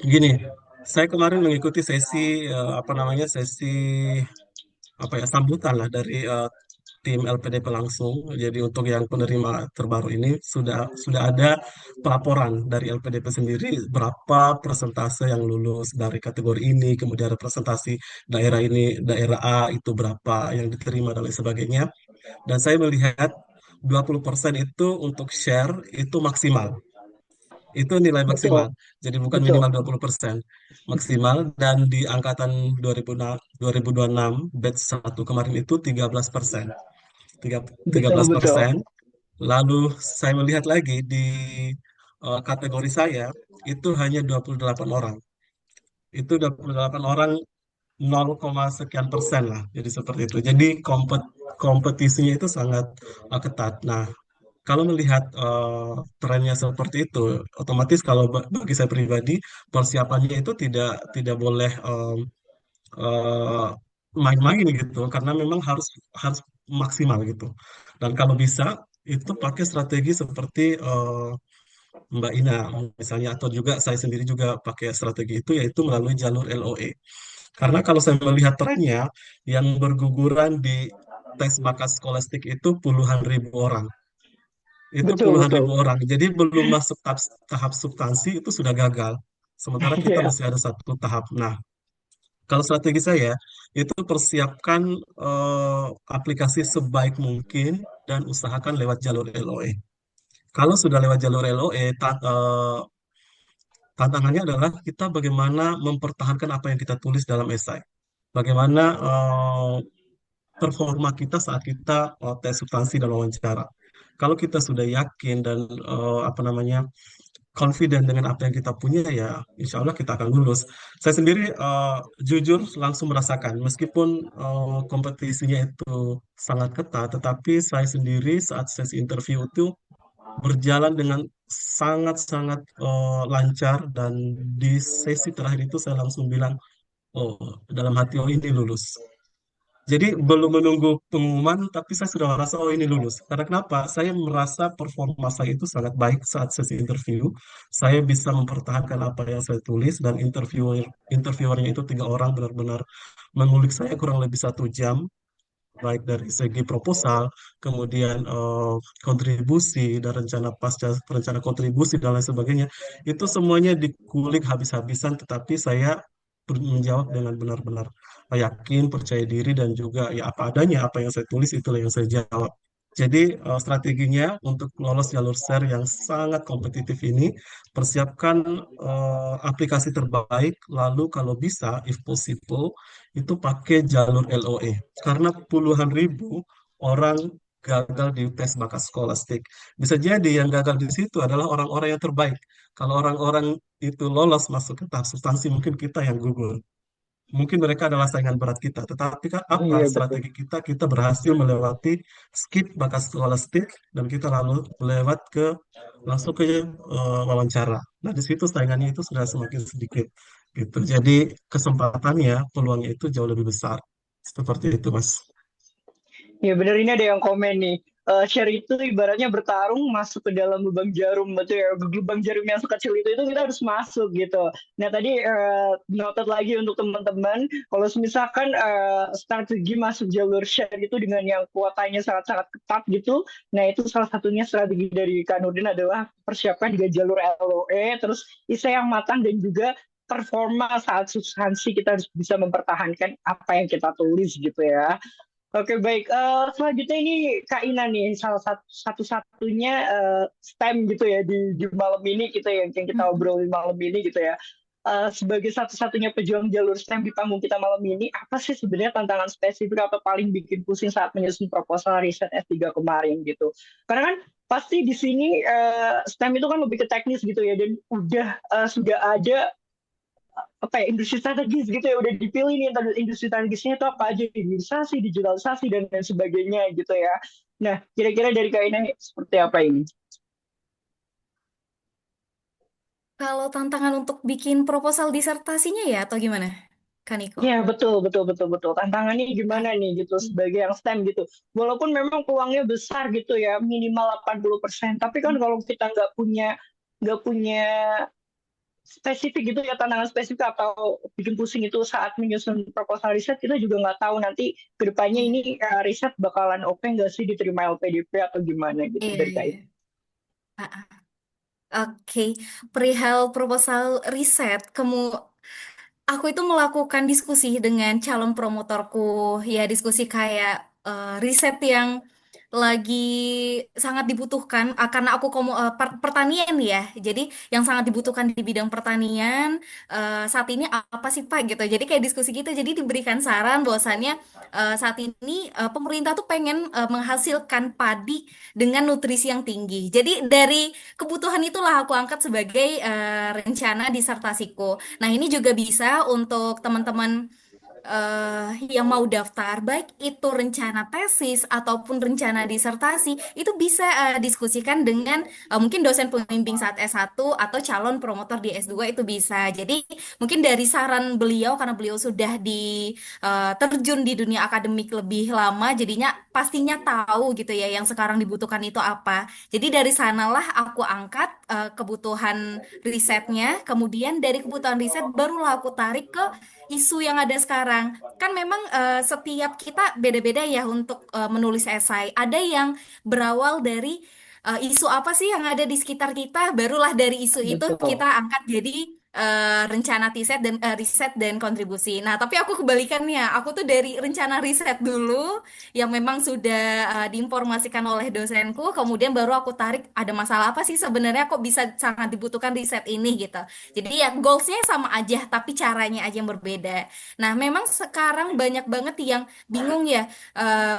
S3: Gini, saya kemarin mengikuti sesi apa namanya sesi apa ya sambutan lah dari tim LPDP langsung. Jadi untuk yang penerima terbaru ini sudah ada pelaporan dari LPDP sendiri berapa persentase yang lulus dari kategori ini, kemudian representasi daerah ini, daerah A itu berapa yang diterima dan lain sebagainya. Dan saya melihat 20% itu untuk share itu maksimal. Itu nilai maksimal.
S1: Betul,
S3: Jadi bukan
S1: betul,
S3: minimal 20%. Maksimal dan di angkatan 2026 batch 1 kemarin itu 13%. Tiga
S1: betul,
S3: belas
S1: betul.
S3: persen. Lalu saya melihat lagi di kategori saya itu hanya 28 orang. Itu 28 orang 0, sekian persen lah. Jadi seperti itu. Jadi kompetisinya itu sangat ketat. Nah, kalau melihat trennya seperti itu, otomatis kalau bagi saya pribadi persiapannya itu tidak boleh eh, main-main gitu, karena memang harus harus maksimal gitu. Dan kalau bisa itu pakai strategi seperti Mbak Ina misalnya, atau juga saya sendiri juga pakai strategi itu, yaitu melalui jalur LOE. Karena kalau saya melihat trennya, yang berguguran di tes bakat skolastik itu puluhan ribu orang. Itu
S1: Betul,
S3: puluhan ribu
S1: betul.
S3: orang. Jadi belum masuk tahap substansi itu sudah gagal. Sementara kita
S1: Iya,
S3: masih ada satu tahap. Nah, kalau strategi saya itu persiapkan aplikasi sebaik mungkin dan usahakan lewat jalur LOE. Kalau sudah lewat jalur LOE, Tantangannya adalah kita bagaimana mempertahankan apa yang kita tulis dalam esai. Bagaimana performa kita saat kita tes substansi dan wawancara. Kalau kita sudah yakin dan apa namanya confident dengan apa yang kita punya, ya insya Allah kita akan lulus. Saya sendiri jujur langsung merasakan meskipun kompetisinya itu sangat ketat, tetapi saya sendiri saat sesi interview itu berjalan dengan sangat-sangat lancar, dan di sesi terakhir itu saya langsung bilang, oh, dalam hati, oh ini lulus. Jadi belum menunggu pengumuman, tapi saya sudah merasa, oh ini lulus. Karena kenapa? Saya merasa performa saya itu sangat baik saat sesi interview. Saya bisa mempertahankan apa yang saya tulis, dan interviewernya itu 3 orang benar-benar mengulik saya kurang lebih 1 jam, baik dari segi proposal, kemudian kontribusi dan rencana pasca rencana kontribusi dan lain sebagainya. Itu semuanya dikulik habis-habisan, tetapi saya menjawab dengan benar-benar yakin, percaya diri, dan juga ya apa adanya, apa yang saya tulis itulah yang saya jawab. Jadi strateginya untuk lolos jalur share yang sangat kompetitif ini, persiapkan aplikasi terbaik, lalu kalau bisa, if possible, itu pakai jalur LOE. Karena puluhan ribu orang gagal di tes bakat skolastik. Bisa jadi yang gagal di situ adalah orang-orang yang terbaik. Kalau orang-orang itu lolos masuk ke tahap substansi, mungkin kita yang gugur. Mungkin mereka adalah saingan berat kita, tetapi kan apa
S1: Iya betul.
S3: strategi kita? Kita berhasil melewati skip bakat skolastik, dan kita lalu lewat ke langsung ke wawancara. Nah, di situ saingannya itu sudah semakin sedikit gitu. Jadi kesempatannya, peluangnya itu jauh lebih besar. Seperti itu, Mas.
S1: Ya bener, ini ada yang komen nih. Share itu ibaratnya bertarung masuk ke dalam lubang jarum, betul ya. Lubang jarum yang sekecil itu kita harus masuk gitu. Nah tadi noted lagi untuk teman-teman, kalau misalkan strategi masuk jalur share itu dengan yang kuotanya sangat-sangat ketat gitu, nah itu salah satunya strategi dari Kak Nurdin adalah persiapkan juga jalur LOE, terus isai yang matang, dan juga performa saat substansi kita harus bisa mempertahankan apa yang kita tulis gitu ya. Oke, baik. Selanjutnya ini Kak Ina nih, salah satu-satunya STEM gitu ya di malam ini gitu ya, yang kita obrolin malam ini gitu ya. Sebagai satu-satunya pejuang jalur STEM di panggung kita malam ini, apa sih sebenarnya tantangan spesifik atau paling bikin pusing saat menyusun proposal riset S3 kemarin gitu? Karena kan pasti di sini STEM itu kan lebih ke teknis gitu ya, dan sudah ada apa ya, industri strategis gitu ya, udah dipilih nih industri strategisnya itu apa aja, hilirisasi, digitalisasi, dan lain sebagainya gitu ya. Nah, kira-kira dari Kak Ina seperti apa ini?
S2: Kalau tantangan untuk bikin proposal disertasinya ya atau gimana, Kaniko?
S1: Ya, betul, betul, betul, betul. Tantangannya gimana nih gitu
S2: Oke.
S1: sebagai yang STEM gitu. Walaupun memang peluangnya besar gitu ya, minimal 80%, tapi kan kalau kita nggak punya spesifik gitu ya, tantangan spesifik atau bikin pusing itu saat menyusun proposal riset, kita juga nggak tahu nanti kedepannya
S2: Iya,
S1: ini riset bakalan oke nggak sih diterima LPDP atau gimana gitu
S2: iya,
S1: dari
S2: iya.
S1: KIP.
S2: Ah, ah. Oke, perihal proposal riset, aku itu melakukan diskusi dengan calon promotorku, ya diskusi kayak riset yang lagi sangat dibutuhkan, karena aku pertanian ya, jadi yang sangat dibutuhkan di bidang pertanian saat ini apa sih Pak gitu. Jadi kayak diskusi gitu, jadi diberikan saran bahwasannya saat ini pemerintah tuh pengen menghasilkan padi dengan nutrisi yang tinggi. Jadi dari kebutuhan itulah aku angkat sebagai rencana disertasiku. Nah, ini juga bisa untuk teman-teman yang mau daftar, baik itu rencana tesis ataupun rencana disertasi, itu bisa diskusikan dengan mungkin dosen pembimbing saat S1 atau calon promotor di S2 itu bisa. Jadi, mungkin dari saran beliau, karena beliau sudah terjun di dunia akademik lebih lama, jadinya pastinya tahu gitu ya yang sekarang dibutuhkan itu apa. Jadi dari sanalah aku angkat kebutuhan risetnya, kemudian dari kebutuhan riset barulah aku tarik ke isu yang ada sekarang. Kan memang setiap kita beda-beda ya untuk menulis esai. Ada yang berawal dari isu apa sih yang ada di sekitar kita, barulah dari isu itu kita
S1: Betul.
S2: angkat jadi rencana riset dan kontribusi. Nah, tapi aku kebalikannya. Aku tuh dari rencana riset dulu yang memang sudah diinformasikan oleh dosenku, kemudian baru aku tarik ada masalah apa sih sebenarnya kok bisa sangat dibutuhkan riset ini gitu. Jadi ya goalsnya sama aja, tapi caranya aja yang berbeda. Nah, memang sekarang banyak banget yang bingung ya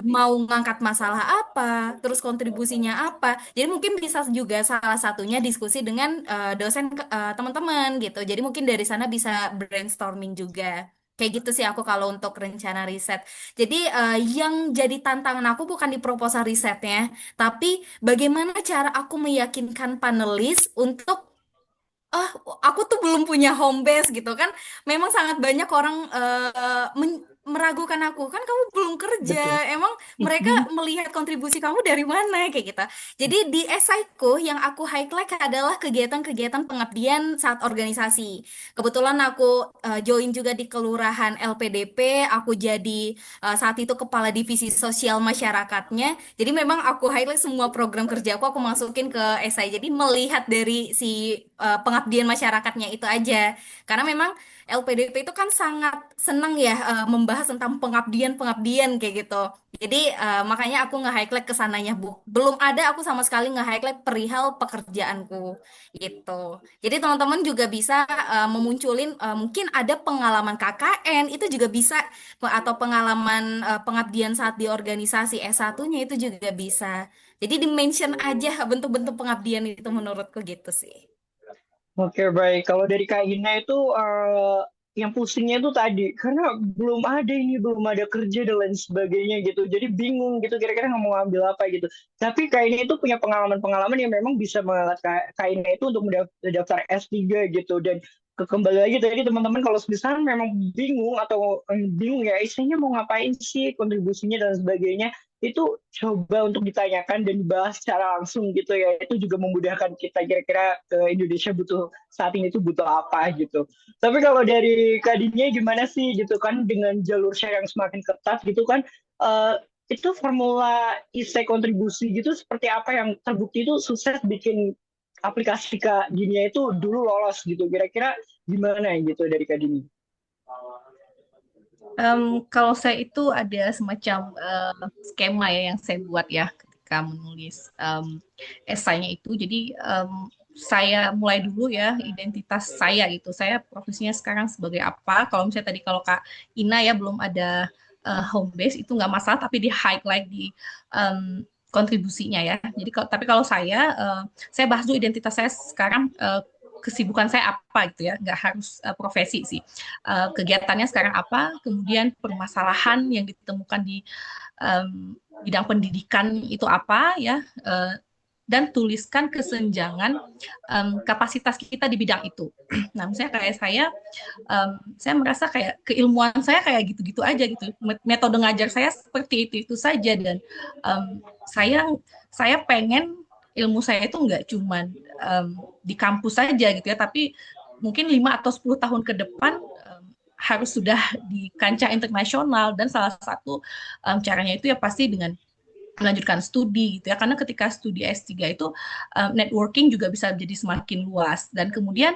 S2: mau ngangkat masalah apa, terus kontribusinya apa. Jadi mungkin bisa juga salah satunya diskusi dengan dosen teman-teman gitu. Jadi mungkin dari sana bisa brainstorming juga. Kayak gitu sih aku kalau untuk rencana riset. Jadi yang jadi tantangan aku bukan di proposal risetnya, tapi bagaimana cara aku meyakinkan panelis untuk ah, aku tuh belum punya home base gitu kan. Memang sangat banyak orang meragukan aku. Kan kamu belum kerja.
S1: Betul.
S2: Emang mereka melihat kontribusi kamu dari mana kayak gitu. Jadi di esaiku yang aku highlight adalah kegiatan-kegiatan pengabdian saat organisasi. Kebetulan aku join juga di kelurahan LPDP, aku jadi saat itu kepala divisi sosial masyarakatnya. Jadi memang aku highlight semua program kerja aku masukin ke esai. Jadi melihat dari si pengabdian masyarakatnya itu aja. Karena memang LPDP itu kan sangat senang ya membahas tentang pengabdian-pengabdian kayak gitu. Jadi makanya aku nge-highlight ke sananya, Bu. Belum ada aku sama sekali nge-highlight perihal pekerjaanku gitu. Jadi teman-teman juga bisa memunculin mungkin ada pengalaman KKN itu juga bisa atau pengalaman pengabdian saat di organisasi S1-nya itu juga bisa. Jadi di-mention aja bentuk-bentuk pengabdian itu menurutku gitu sih.
S1: Oke, baik. Kalau dari Kak Ina itu yang pusingnya itu tadi karena belum ada kerja dan lain sebagainya gitu. Jadi bingung gitu kira-kira mau ngambil apa gitu. Tapi Kak Ina itu punya pengalaman-pengalaman yang memang bisa mengangkat Kak Ina itu untuk mendaftar S3 gitu dan kembali lagi tadi teman-teman kalau misalnya memang bingung atau bingung ya isinya mau ngapain sih kontribusinya dan sebagainya itu coba untuk ditanyakan dan dibahas secara langsung gitu ya itu juga memudahkan kita kira-kira ke Indonesia butuh saat ini tuh butuh apa gitu. Tapi kalau dari Kadinya gimana sih gitu kan dengan jalur share yang semakin ketat gitu kan eh, itu formula isai kontribusi gitu seperti apa yang terbukti itu sukses bikin aplikasi Kak Dinia itu dulu lolos gitu kira-kira gimana gitu dari Kak Dini?
S4: Kalau saya itu ada semacam skema ya yang saya buat ya ketika menulis esainya itu. Jadi saya mulai dulu ya identitas saya gitu. Saya profesinya sekarang sebagai apa? Kalau misalnya tadi kalau Kak Ina ya belum ada home base itu nggak masalah, tapi di highlight di kontribusinya ya. Jadi tapi kalau saya bahas dulu identitas saya sekarang. Kesibukan saya apa gitu ya, nggak harus profesi sih. Kegiatannya sekarang apa, kemudian permasalahan yang ditemukan di bidang pendidikan itu apa ya, dan tuliskan kesenjangan kapasitas kita di bidang itu. Nah, misalnya kayak saya merasa kayak keilmuan saya kayak gitu-gitu aja gitu. Metode ngajar saya seperti itu saja dan saya pengen ilmu saya itu nggak cuman di kampus saja gitu ya, tapi mungkin 5 atau 10 tahun ke depan harus sudah di kancah internasional dan salah satu caranya itu ya pasti dengan melanjutkan studi gitu ya, karena ketika studi S3 itu networking juga bisa jadi semakin luas dan kemudian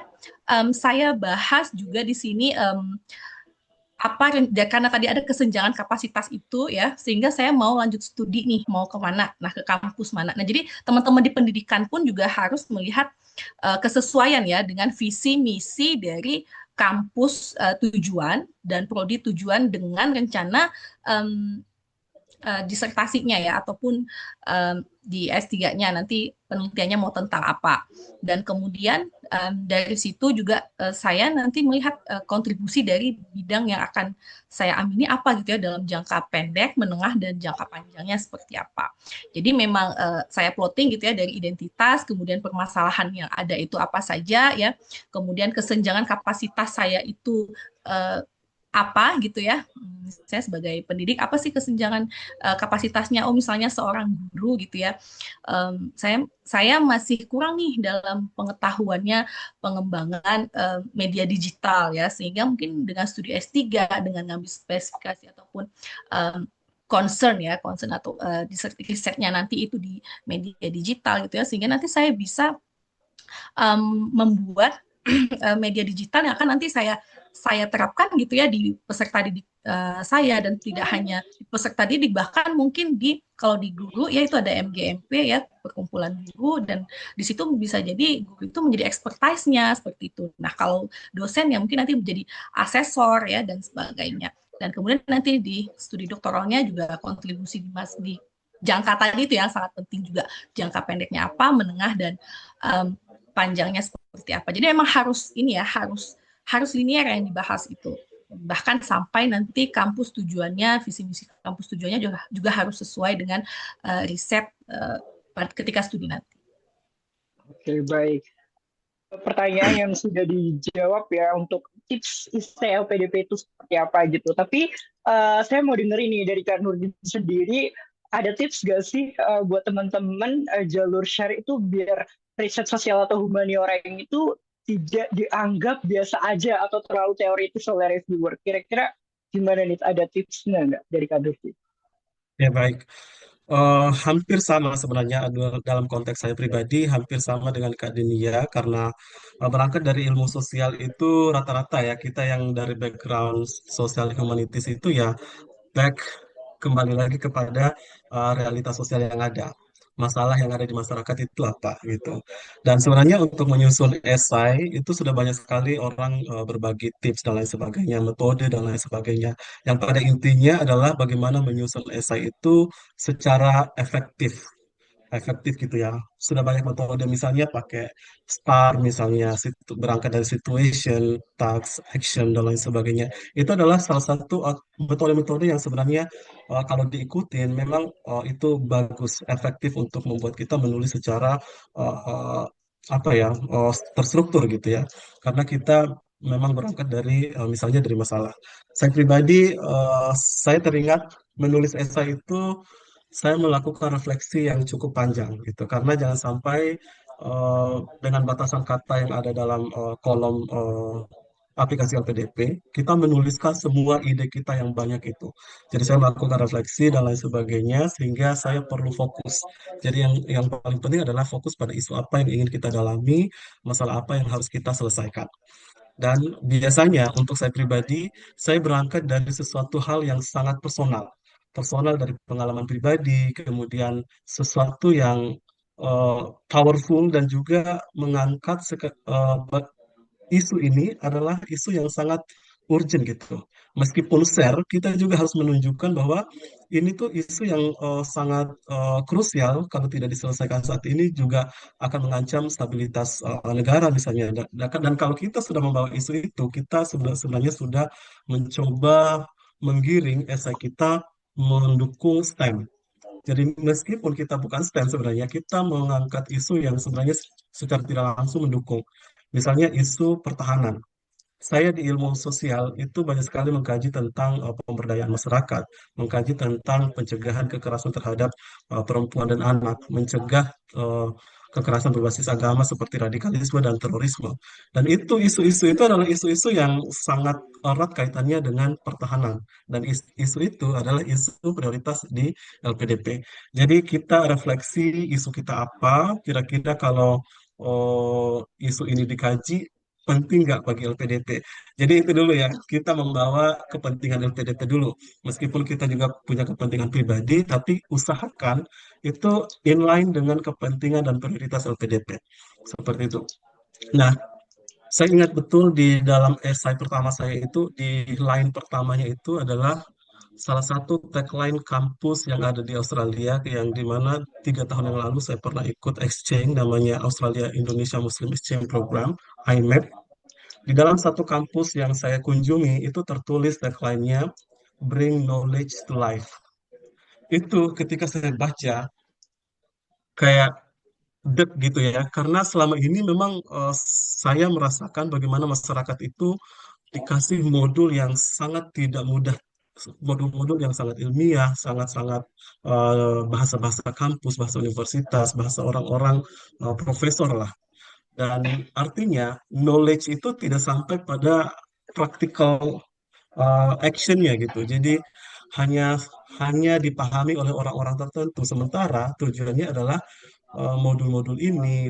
S4: saya bahas juga di sini karena tadi ada kesenjangan kapasitas itu ya, sehingga saya mau lanjut studi nih, mau kemana, nah ke kampus mana. Nah jadi teman-teman di pendidikan pun juga harus melihat kesesuaian ya dengan visi misi dari kampus tujuan dan prodi tujuan dengan rencana disertasinya ya ataupun di S3-nya nanti penelitiannya mau tentang apa. Dan kemudian dari situ juga saya nanti melihat kontribusi dari bidang yang akan saya amini apa gitu ya dalam jangka pendek, menengah dan jangka panjangnya seperti apa. Jadi memang saya plotting gitu ya dari identitas, kemudian permasalahan yang ada itu apa saja ya, kemudian kesenjangan kapasitas saya itu apa gitu ya. Saya sebagai pendidik apa sih kesenjangan kapasitasnya? Oh misalnya seorang guru gitu ya, saya masih kurang nih dalam pengetahuannya pengembangan media digital ya, sehingga mungkin dengan studi S3 dengan ngambil spesifikasi ataupun concern atau risetnya nanti itu di media digital gitu ya, sehingga nanti saya bisa membuat media digital yang akan nanti saya terapkan gitu ya di peserta didik saya, dan tidak hanya di peserta didik, bahkan mungkin kalau di guru ya itu ada MGMP ya, perkumpulan guru, dan di situ bisa jadi guru itu menjadi expertise-nya seperti itu. Nah, kalau dosen ya mungkin nanti menjadi asesor ya dan sebagainya. Dan kemudian nanti di studi doktoralnya juga kontribusi di jangka tadi itu yang sangat penting juga, jangka pendeknya apa, menengah dan panjangnya seperti apa. Jadi memang harus harus linear yang dibahas itu. Bahkan sampai nanti kampus tujuannya, visi misi kampus tujuannya juga harus sesuai dengan riset ketika studi nanti.
S1: Oke, baik. Pertanyaan yang sudah dijawab ya untuk tips ISTE LPDP itu seperti apa gitu. Tapi saya mau denger ini dari Kak Nurdin sendiri, ada tips gak sih buat teman-teman jalur share itu biar riset sosial atau humaniora yang itu tidak dianggap biasa aja atau terlalu teoritis oleh reviewer. Kira-kira gimana nih? Ada tipsnya nggak dari Kak Nurdin?
S3: Ya, baik. Hampir sama sebenarnya dalam konteks saya pribadi, hampir sama dengan Kak Dinia, karena berangkat dari ilmu sosial itu rata-rata ya, kita yang dari background sosial humanities itu ya back kembali lagi kepada realitas sosial yang ada, masalah yang ada di masyarakat itu apa gitu. Dan sebenarnya untuk menyusun esai itu sudah banyak sekali orang berbagi tips dan lain sebagainya, metode dan lain sebagainya. Yang pada intinya adalah bagaimana menyusun esai itu secara efektif gitu ya. Sudah banyak metode, misalnya pakai STAR, misalnya berangkat dari situation, task, action, dan lain sebagainya. Itu adalah salah satu metode-metode yang sebenarnya kalau diikutin memang itu bagus, efektif untuk membuat kita menulis secara uh, uh, apa ya, terstruktur gitu ya. Karena kita memang berangkat dari misalnya dari masalah. Saya pribadi, saya teringat menulis esai itu saya melakukan refleksi yang cukup panjang gitu, karena jangan sampai eh, dengan batasan kata yang ada dalam kolom aplikasi LPDP kita menuliskan semua ide kita yang banyak itu. Jadi saya melakukan refleksi dan lain sebagainya sehingga saya perlu fokus. Jadi yang paling penting adalah fokus pada isu apa yang ingin kita dalami, masalah apa yang harus kita selesaikan. Dan biasanya untuk saya pribadi, saya berangkat dari sesuatu hal yang sangat personal. Personal dari pengalaman pribadi, kemudian sesuatu yang powerful dan juga mengangkat isu ini adalah isu yang sangat urgent gitu. Meskipun share, kita juga harus menunjukkan bahwa ini tuh isu yang sangat krusial, kalau tidak diselesaikan saat ini juga akan mengancam stabilitas negara misalnya. Dan kalau kita sudah membawa isu itu, kita sebenarnya sudah mencoba menggiring esai kita mendukung STEM. Jadi meskipun kita bukan STEM, sebenarnya kita mengangkat isu yang sebenarnya secara tidak langsung mendukung. Misalnya isu pertahanan. Saya di ilmu sosial itu banyak sekali mengkaji tentang pemberdayaan masyarakat, mengkaji tentang pencegahan kekerasan terhadap perempuan dan anak, mencegah kekerasan berbasis agama seperti radikalisme dan terorisme. Dan itu isu-isu itu adalah isu-isu yang sangat erat kaitannya dengan pertahanan. Dan isu itu adalah isu prioritas di LPDP. Jadi kita refleksi isu kita apa, kira-kira kalau isu ini dikaji penting nggak bagi LPDP. Jadi itu dulu ya, kita membawa kepentingan LPDP dulu. Meskipun kita juga punya kepentingan pribadi, tapi usahakan itu inline dengan kepentingan dan prioritas LPDP. Seperti itu. Nah, saya ingat betul di dalam esai pertama saya itu, di line pertamanya itu adalah salah satu tagline kampus yang ada di Australia, yang dimana 3 tahun yang lalu saya pernah ikut exchange, namanya Australia Indonesia Muslim Exchange Program, IMEP. Di dalam satu kampus yang saya kunjungi, itu tertulis tagline-nya, Bring Knowledge to Life. Itu ketika saya baca, kayak deg gitu ya, karena selama ini memang saya merasakan bagaimana masyarakat itu dikasih modul yang sangat tidak mudah, modul-modul yang sangat ilmiah, sangat-sangat bahasa-bahasa kampus, bahasa universitas, bahasa orang-orang profesor lah. Dan artinya knowledge itu tidak sampai pada practical actionnya gitu. Jadi hanya hanya dipahami oleh orang-orang tertentu. Sementara tujuannya adalah modul-modul ini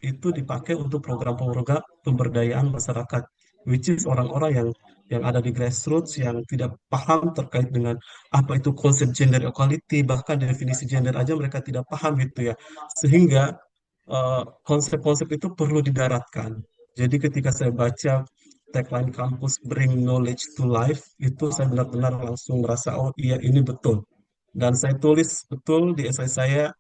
S3: itu dipakai untuk program-program pemberdayaan masyarakat, which is orang-orang yang ada di grassroots yang tidak paham terkait dengan apa itu konsep gender equality, bahkan definisi gender aja mereka tidak paham gitu ya. Sehingga konsep-konsep itu perlu didaratkan. Jadi ketika saya baca tagline kampus Bring Knowledge to Life, itu saya benar-benar langsung merasa, oh iya ini betul. Dan saya tulis betul di esai saya,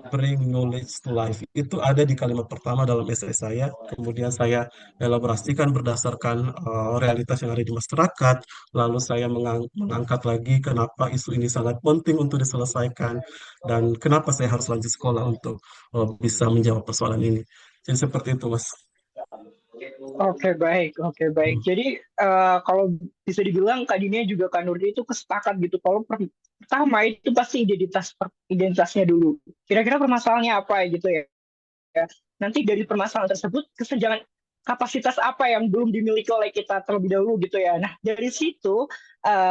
S3: Bring Knowledge to Life. Itu ada di kalimat pertama dalam esai saya. Kemudian saya elaborasikan berdasarkan realitas yang ada di masyarakat. Lalu saya mengangkat lagi kenapa isu ini sangat penting untuk diselesaikan dan kenapa saya harus lanjut sekolah untuk bisa menjawab persoalan ini. Jadi seperti itu, Mas.
S1: Oke, baik, oke, baik.
S3: Hmm.
S1: Jadi kalau bisa dibilang Kak Dinia juga Kak Nurdi itu kesepakat gitu. Kalau pertama itu pasti identitasnya dulu. Kira-kira permasalahannya apa gitu ya. Nanti dari permasalahan tersebut kesenjangan kapasitas apa yang belum dimiliki oleh kita terlebih dahulu gitu ya. Nah, dari situ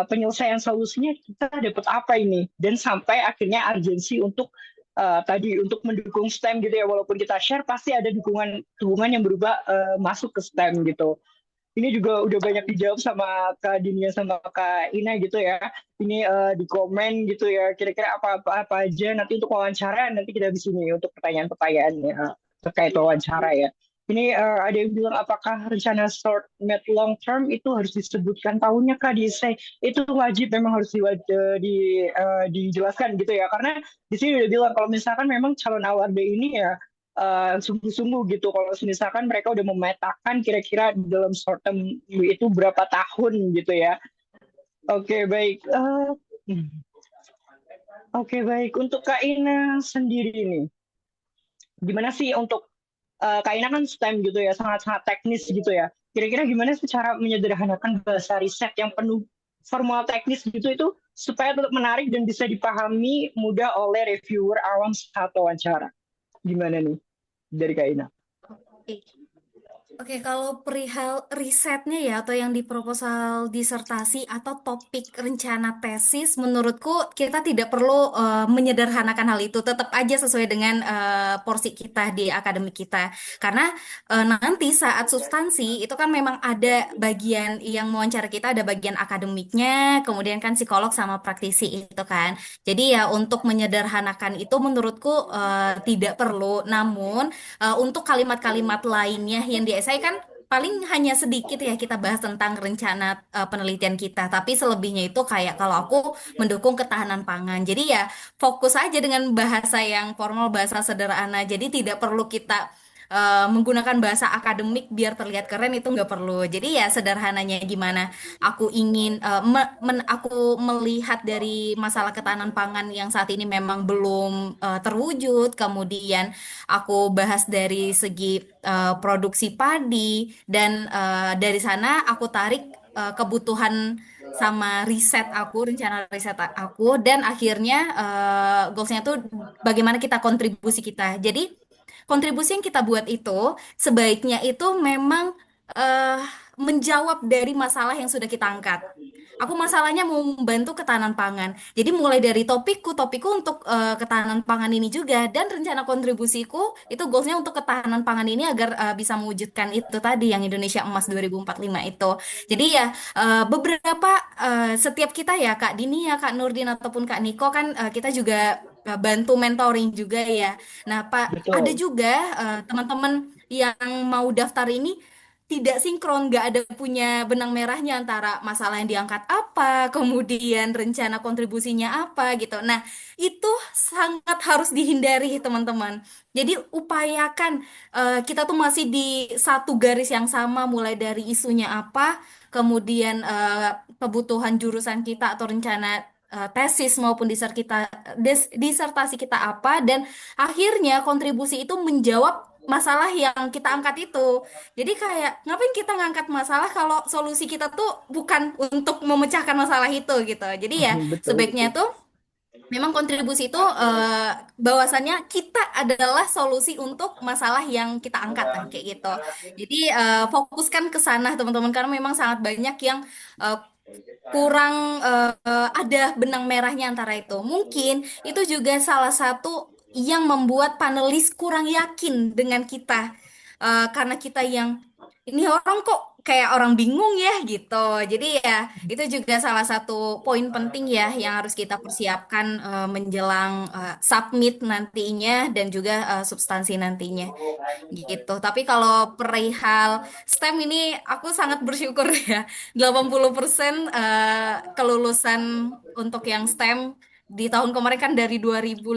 S1: penyelesaian solusinya kita dapat apa ini, dan sampai akhirnya urgensi untuk tadi untuk mendukung STEM gitu ya. Walaupun kita share pasti ada dukungan yang berubah masuk ke STEM gitu. Ini juga udah banyak dijawab sama Kak Dinia sama Kak Ina gitu ya. Ini di komen gitu ya. Kira-kira apa aja nanti untuk wawancara, nanti kita di sini untuk pertanyaan-pertanyaannya terkait wawancara ya. Ini ada yang bilang apakah rencana short, mid, long term itu harus disebutkan tahunnya Kak di essay? Itu wajib, memang harus dijelaskan gitu ya. Karena di sini udah bilang kalau misalkan memang calon award ini ya sungguh-sungguh gitu. Kalau misalkan mereka udah memetakan kira-kira di dalam short term itu berapa tahun gitu ya. Oke, baik. Oke, baik. Untuk Kak Ina sendiri nih, gimana sih untuk Kak Ina kan STEM gitu ya, sangat-sangat teknis gitu ya. Kira-kira gimana sih cara menyederhanakan bahasa riset yang penuh formula teknis gitu itu supaya tetap menarik dan bisa dipahami mudah oleh reviewer awam saat wawancara? Gimana nih dari Kak Ina?
S2: Oke. Oke, kalau perihal risetnya ya atau yang di proposal disertasi atau topik rencana tesis, menurutku kita tidak perlu menyederhanakan hal itu. Tetap aja sesuai dengan porsi kita di akademik kita. Karena nanti saat substansi itu kan memang ada bagian yang mewawancara kita, ada bagian akademiknya, kemudian kan psikolog sama praktisi itu kan. Jadi ya untuk menyederhanakan itu menurutku tidak perlu. Namun untuk kalimat-kalimat lainnya yang di esai kan paling hanya sedikit ya kita bahas tentang rencana penelitian kita, tapi selebihnya itu kayak kalau aku mendukung ketahanan pangan. Jadi ya fokus aja dengan bahasa yang formal, bahasa sederhana. Jadi tidak perlu kita menggunakan bahasa akademik biar terlihat keren, itu nggak perlu. Jadi ya sederhananya gimana aku ingin aku melihat dari masalah ketahanan pangan yang saat ini memang belum terwujud, kemudian aku bahas dari segi produksi padi dan dari sana aku tarik kebutuhan sama riset aku, rencana riset aku, dan akhirnya goalsnya tuh bagaimana kita kontribusi kita. Jadi kontribusi yang kita buat itu sebaiknya itu memang eh, menjawab dari masalah yang sudah kita angkat. Aku masalahnya mau membantu ketahanan pangan. Jadi mulai dari topikku untuk ketahanan pangan ini juga, dan rencana kontribusiku itu goalsnya untuk ketahanan pangan ini agar bisa mewujudkan itu tadi yang Indonesia Emas 2045 itu. Jadi ya beberapa setiap kita ya Kak Dini ya Kak Nurdin ataupun Kak Niko kan kita juga bantu mentoring juga ya. Nah, Pak, ada
S1: Betul.
S2: juga teman-teman yang mau daftar ini tidak sinkron, nggak ada punya benang merahnya antara masalah yang diangkat apa, kemudian rencana kontribusinya apa gitu. Nah, itu sangat harus dihindari, teman-teman. Jadi upayakan kita tuh masih di satu garis yang sama, mulai dari isunya apa, kemudian kebutuhan jurusan kita atau rencana tesis maupun disertasi kita apa, dan akhirnya kontribusi itu menjawab masalah yang kita angkat itu. Jadi kayak ngapain kita ngangkat masalah kalau solusi kita tuh bukan untuk memecahkan masalah itu gitu. Jadi ya
S1: Betul, betul.
S2: sebaiknya tuh memang kontribusi itu bahwasannya kita adalah solusi untuk masalah yang kita angkat lah, kayak gitu. Jadi fokuskan ke sana teman-teman, karena memang sangat banyak yang eh, kurang ada benang merahnya antara itu. Mungkin itu juga salah satu yang membuat panelis kurang yakin dengan kita. Karena kita yang ini orang kok kayak orang bingung ya gitu. Jadi ya itu juga salah satu poin penting ya yang harus kita persiapkan menjelang submit nantinya dan juga substansi nantinya gitu. Tapi kalau perihal STEM ini aku sangat bersyukur ya. 80% kelulusan untuk yang STEM di tahun kemarin kan dari 2.500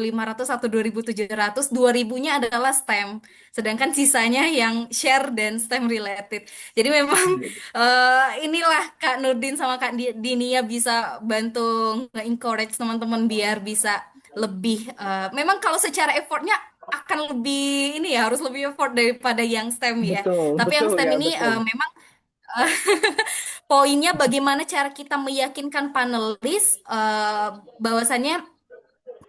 S2: atau 2.700, 2.000-nya adalah STEM. Sedangkan sisanya yang share dan STEM related. Jadi memang inilah Kak Nurdin sama Kak Dinia bisa bantu nge-encourage teman-teman biar bisa lebih memang kalau secara effortnya akan lebih ini ya harus lebih effort daripada yang STEM ya.
S1: Betul,
S2: Tapi yang
S1: betul
S2: STEM
S1: ya,
S2: ini
S1: betul.
S2: memang eh, poinnya bagaimana cara kita meyakinkan panelis bahwasannya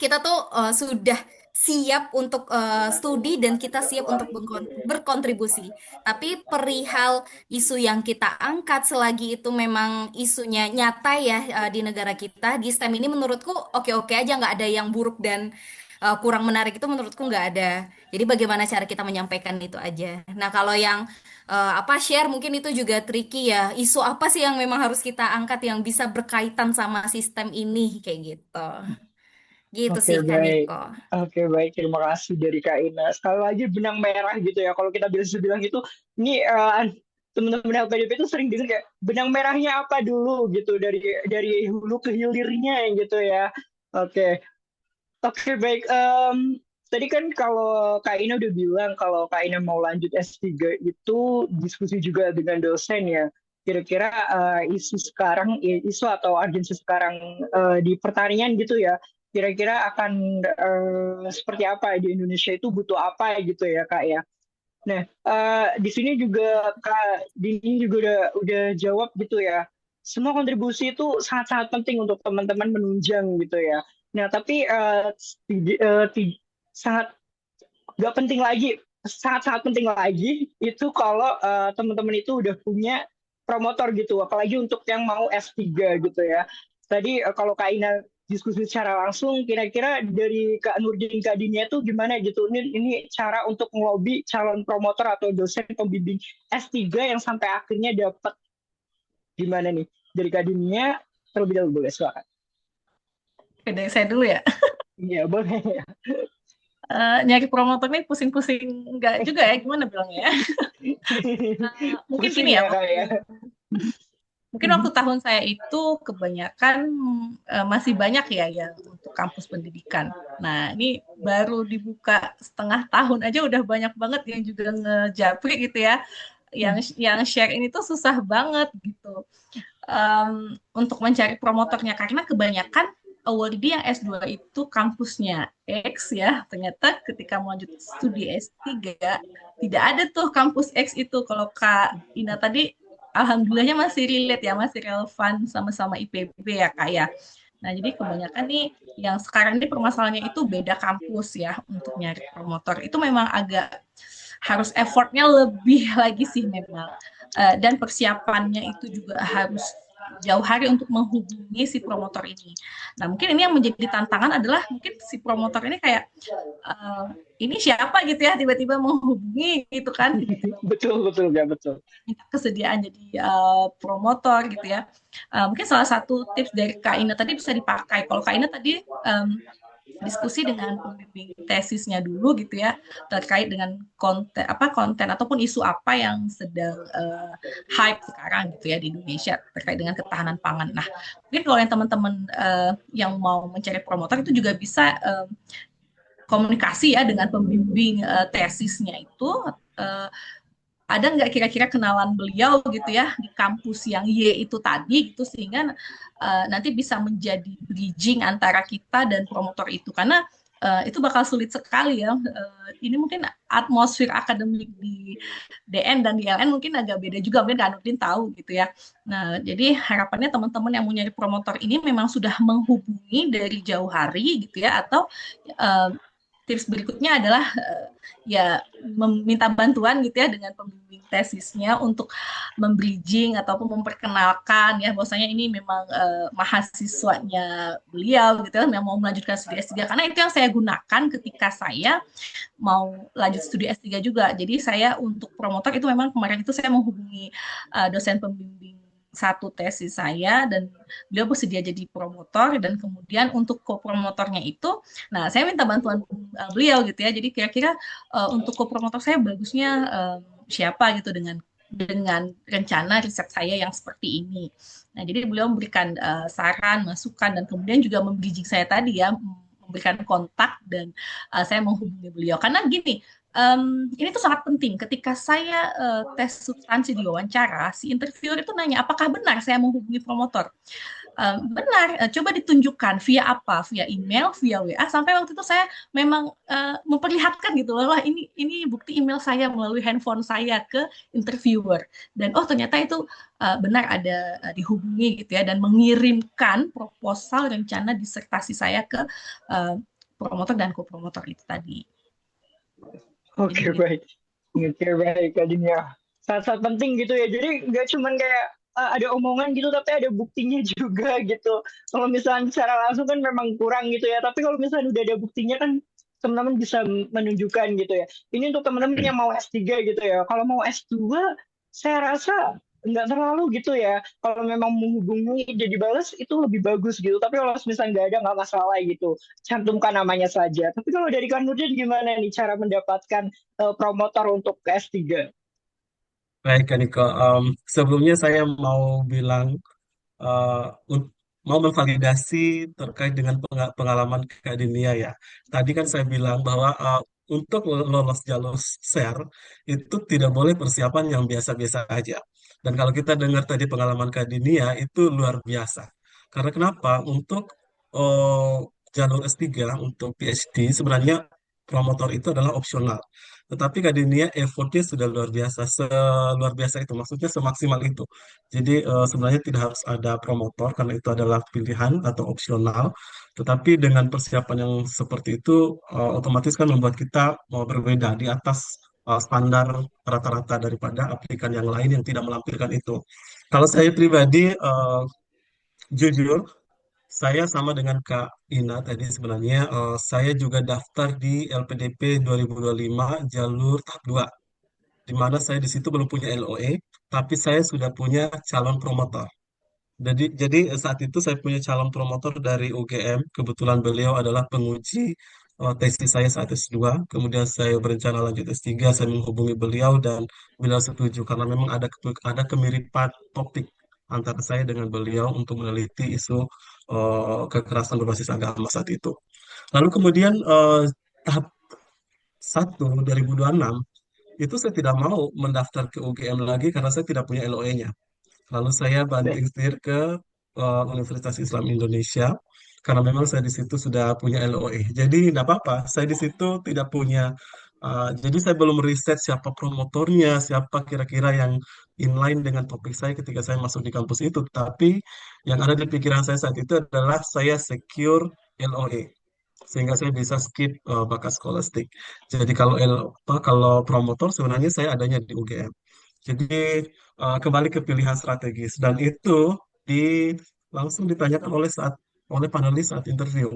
S2: kita tuh sudah siap untuk studi dan kita siap untuk berkontribusi. Tapi perihal isu yang kita angkat selagi itu memang isunya nyata ya di negara kita di STEM ini menurutku oke-oke aja nggak ada yang buruk dan kurang menarik itu menurutku nggak ada. Jadi bagaimana cara kita menyampaikan itu aja. Nah kalau yang apa share mungkin itu juga tricky ya. Isu apa sih yang memang harus kita angkat yang bisa berkaitan sama sistem ini kayak gitu. Gitu
S1: Oke,
S2: sih Kak
S1: baik.
S2: Niko.
S1: Oke, baik. Terima kasih dari Kak Ina. Sekali lagi benang merah gitu ya. Kalau kita biasa bilang gitu, ini teman-teman LPDP itu sering dengar kayak benang merahnya apa dulu gitu dari hulu ke hilirnya gitu ya. Oke. Oke, baik. Tadi kan kalau Kak Ina udah bilang kalau Kak Ina mau lanjut S3 itu diskusi juga dengan dosen ya. Kira-kira isu sekarang, isu atau urgensi sekarang di pertanian gitu ya. Kira-kira akan seperti apa di Indonesia itu butuh apa gitu ya Kak ya. Nah, di sini juga Kak Dini juga udah jawab gitu ya. Semua kontribusi itu sangat-sangat penting untuk teman-teman menunjang gitu ya. Nah, tapi sangat nggak penting lagi, sangat-sangat penting lagi itu kalau teman-teman itu udah punya promotor gitu, apalagi untuk yang mau S3 gitu ya. Tadi kalau Kak Ina diskusi secara langsung, kira-kira dari Kak Nurdin, Kak Dinia itu gimana gitu? Ini cara untuk ngelobi calon promotor atau dosen pembimbing S3 yang sampai akhirnya dapat gimana nih? Dari Kak Dinia terlebih dahulu boleh silakan.
S4: Oke, dari saya dulu ya.
S1: Iya, boleh.
S4: Nyari promotor ini pusing-pusing enggak juga ya, gimana bilangnya ya. Mungkin
S1: Pusing
S4: gini ya,
S1: ya Kak ya.
S4: mungkin waktu tahun saya itu kebanyakan masih banyak ya yang untuk kampus pendidikan. Nah, ini baru dibuka setengah tahun aja udah banyak banget yang juga ngejapri gitu ya. Yang share ini tuh susah banget gitu. Untuk mencari promotornya karena kebanyakan awardee yang S2 itu kampusnya X ya. Ternyata ketika mau lanjut studi S3 tidak ada tuh kampus X itu. Kalau Kak Ina tadi alhamdulillahnya masih relate ya, masih relevan sama-sama IPB ya Kak ya. Nah, jadi kebanyakan nih yang sekarang ini permasalahannya itu beda kampus ya untuk nyari promotor. Itu memang agak harus effortnya lebih lagi sih memang. Dan persiapannya itu juga harus jauh hari untuk menghubungi si promotor ini. Nah, mungkin ini yang menjadi tantangan adalah mungkin si promotor ini kayak ini siapa gitu ya tiba-tiba menghubungi gitu kan, tiba-tiba
S1: Betul, betul, ya betul.
S4: minta kesediaan jadi promotor gitu ya. Mungkin salah satu tips dari Kak Ina tadi bisa dipakai. Kalau Kak Ina tadi diskusi dengan pembimbing tesisnya dulu gitu ya terkait dengan konten ataupun isu apa yang sedang hype sekarang gitu ya di Indonesia terkait dengan ketahanan pangan. Nah, mungkin kalau yang teman-teman yang mau mencari promotor itu juga bisa komunikasi ya dengan pembimbing tesisnya itu ada nggak kira-kira kenalan beliau gitu ya di kampus yang Y itu tadi gitu sehingga nanti bisa menjadi bridging antara kita dan promotor itu karena itu bakal sulit sekali ya. Ini mungkin atmosfer akademik di DN dan di LN mungkin agak beda juga mungkin Kak Nurdin tahu gitu ya. Nah, jadi harapannya teman-teman yang mau nyari promotor ini memang sudah menghubungi dari jauh hari gitu ya atau tips berikutnya adalah ya meminta bantuan gitu ya dengan pembimbing tesisnya untuk membridging ataupun memperkenalkan ya bahwasanya ini memang mahasiswanya beliau gitu ya yang mau melanjutkan studi S3 karena itu yang saya gunakan ketika saya mau lanjut studi S3 juga. Jadi saya untuk promotor itu memang kemarin itu saya menghubungi dosen pembimbing satu tesis saya dan beliau bersedia jadi promotor dan kemudian untuk co-promotornya itu nah saya minta bantuan beliau gitu ya. Jadi kira-kira untuk co-promotor saya bagusnya siapa gitu dengan rencana riset saya yang seperti ini. Nah, jadi beliau memberikan saran, masukan dan kemudian juga membimbing saya tadi ya memberikan kontak dan saya menghubungi beliau karena gini ini tuh sangat penting ketika saya tes substansi di wawancara si interviewer itu nanya apakah benar saya menghubungi promotor. Benar, coba ditunjukkan via apa, via email, via WA. Sampai waktu itu saya memang memperlihatkan gitu loh, ini bukti email saya melalui handphone saya ke interviewer. Dan ternyata itu benar ada dihubungi gitu ya dan mengirimkan proposal rencana disertasi saya ke promotor dan co-promotor itu tadi.
S1: Oke,
S4: Jadi
S1: baik. Oke, baik, Kak Dinia. Sangat penting gitu ya. Jadi nggak cuman kayak ada omongan gitu, tapi ada buktinya juga gitu. Kalau misalnya secara langsung kan memang kurang gitu ya. Tapi kalau misalnya udah ada buktinya kan teman-teman bisa menunjukkan gitu ya. Ini untuk teman-teman yang mau S3 gitu ya. Kalau mau S2, saya rasa nggak terlalu gitu ya. Kalau memang menghubungi jadi balas itu lebih bagus gitu. Tapi kalau misalnya nggak ada nggak masalah gitu. Cantumkan namanya saja. Tapi kalau dari Kak Nurdin gimana nih cara mendapatkan promotor untuk ke S3?
S3: Baik, Kak Niko. Sebelumnya saya mau bilang, eh, un- mau memvalidasi terkait dengan pengalaman Kak Dinia ya. Tadi kan saya bilang bahwa untuk lolos jalur share itu tidak boleh persiapan yang biasa-biasa aja. Dan kalau kita dengar tadi pengalaman Kak Dinia itu luar biasa. Karena kenapa? Untuk eh, jalur S3, untuk PhD sebenarnya promotor itu adalah opsional. Tetapi Kak Dinia effortnya sudah luar biasa, seluar biasa itu, maksudnya semaksimal itu. Jadi sebenarnya tidak harus ada promotor karena itu adalah pilihan atau opsional. Tetapi dengan persiapan yang seperti itu otomatis kan membuat kita berbeda di atas standar rata-rata daripada aplikan yang lain yang tidak melampirkan itu. Kalau saya pribadi jujur saya sama dengan Kak Ina tadi sebenarnya saya juga daftar di LPDP 2025 jalur tahap 2 di mana saya di situ belum punya LOE, tapi saya sudah punya calon promotor. Jadi saat itu saya punya calon promotor dari UGM. Kebetulan beliau adalah penguji tesis saya saat S2. Kemudian saya berencana lanjut S3. Saya menghubungi beliau dan beliau setuju karena memang ada kemiripan topik antara saya dengan beliau untuk meneliti isu kekerasan berbasis agama saat itu. Lalu kemudian tahap 1 2026 itu saya tidak mau mendaftar ke UGM lagi karena saya tidak punya LOE-nya. Lalu saya banting setir ke Universitas Islam Indonesia karena memang saya di situ sudah punya LOE. Jadi tidak apa-apa, saya di situ tidak punya. Jadi saya belum riset siapa promotornya, siapa kira-kira yang inline dengan topik saya ketika saya masuk di kampus itu. Tapi yang ada di pikiran saya saat itu adalah saya secure LOE sehingga saya bisa skip bakat skolastik. Jadi kalau promotor sebenarnya saya adanya di UGM. Jadi kembali ke pilihan strategis dan itu di langsung ditanyakan oleh panelis saat interview.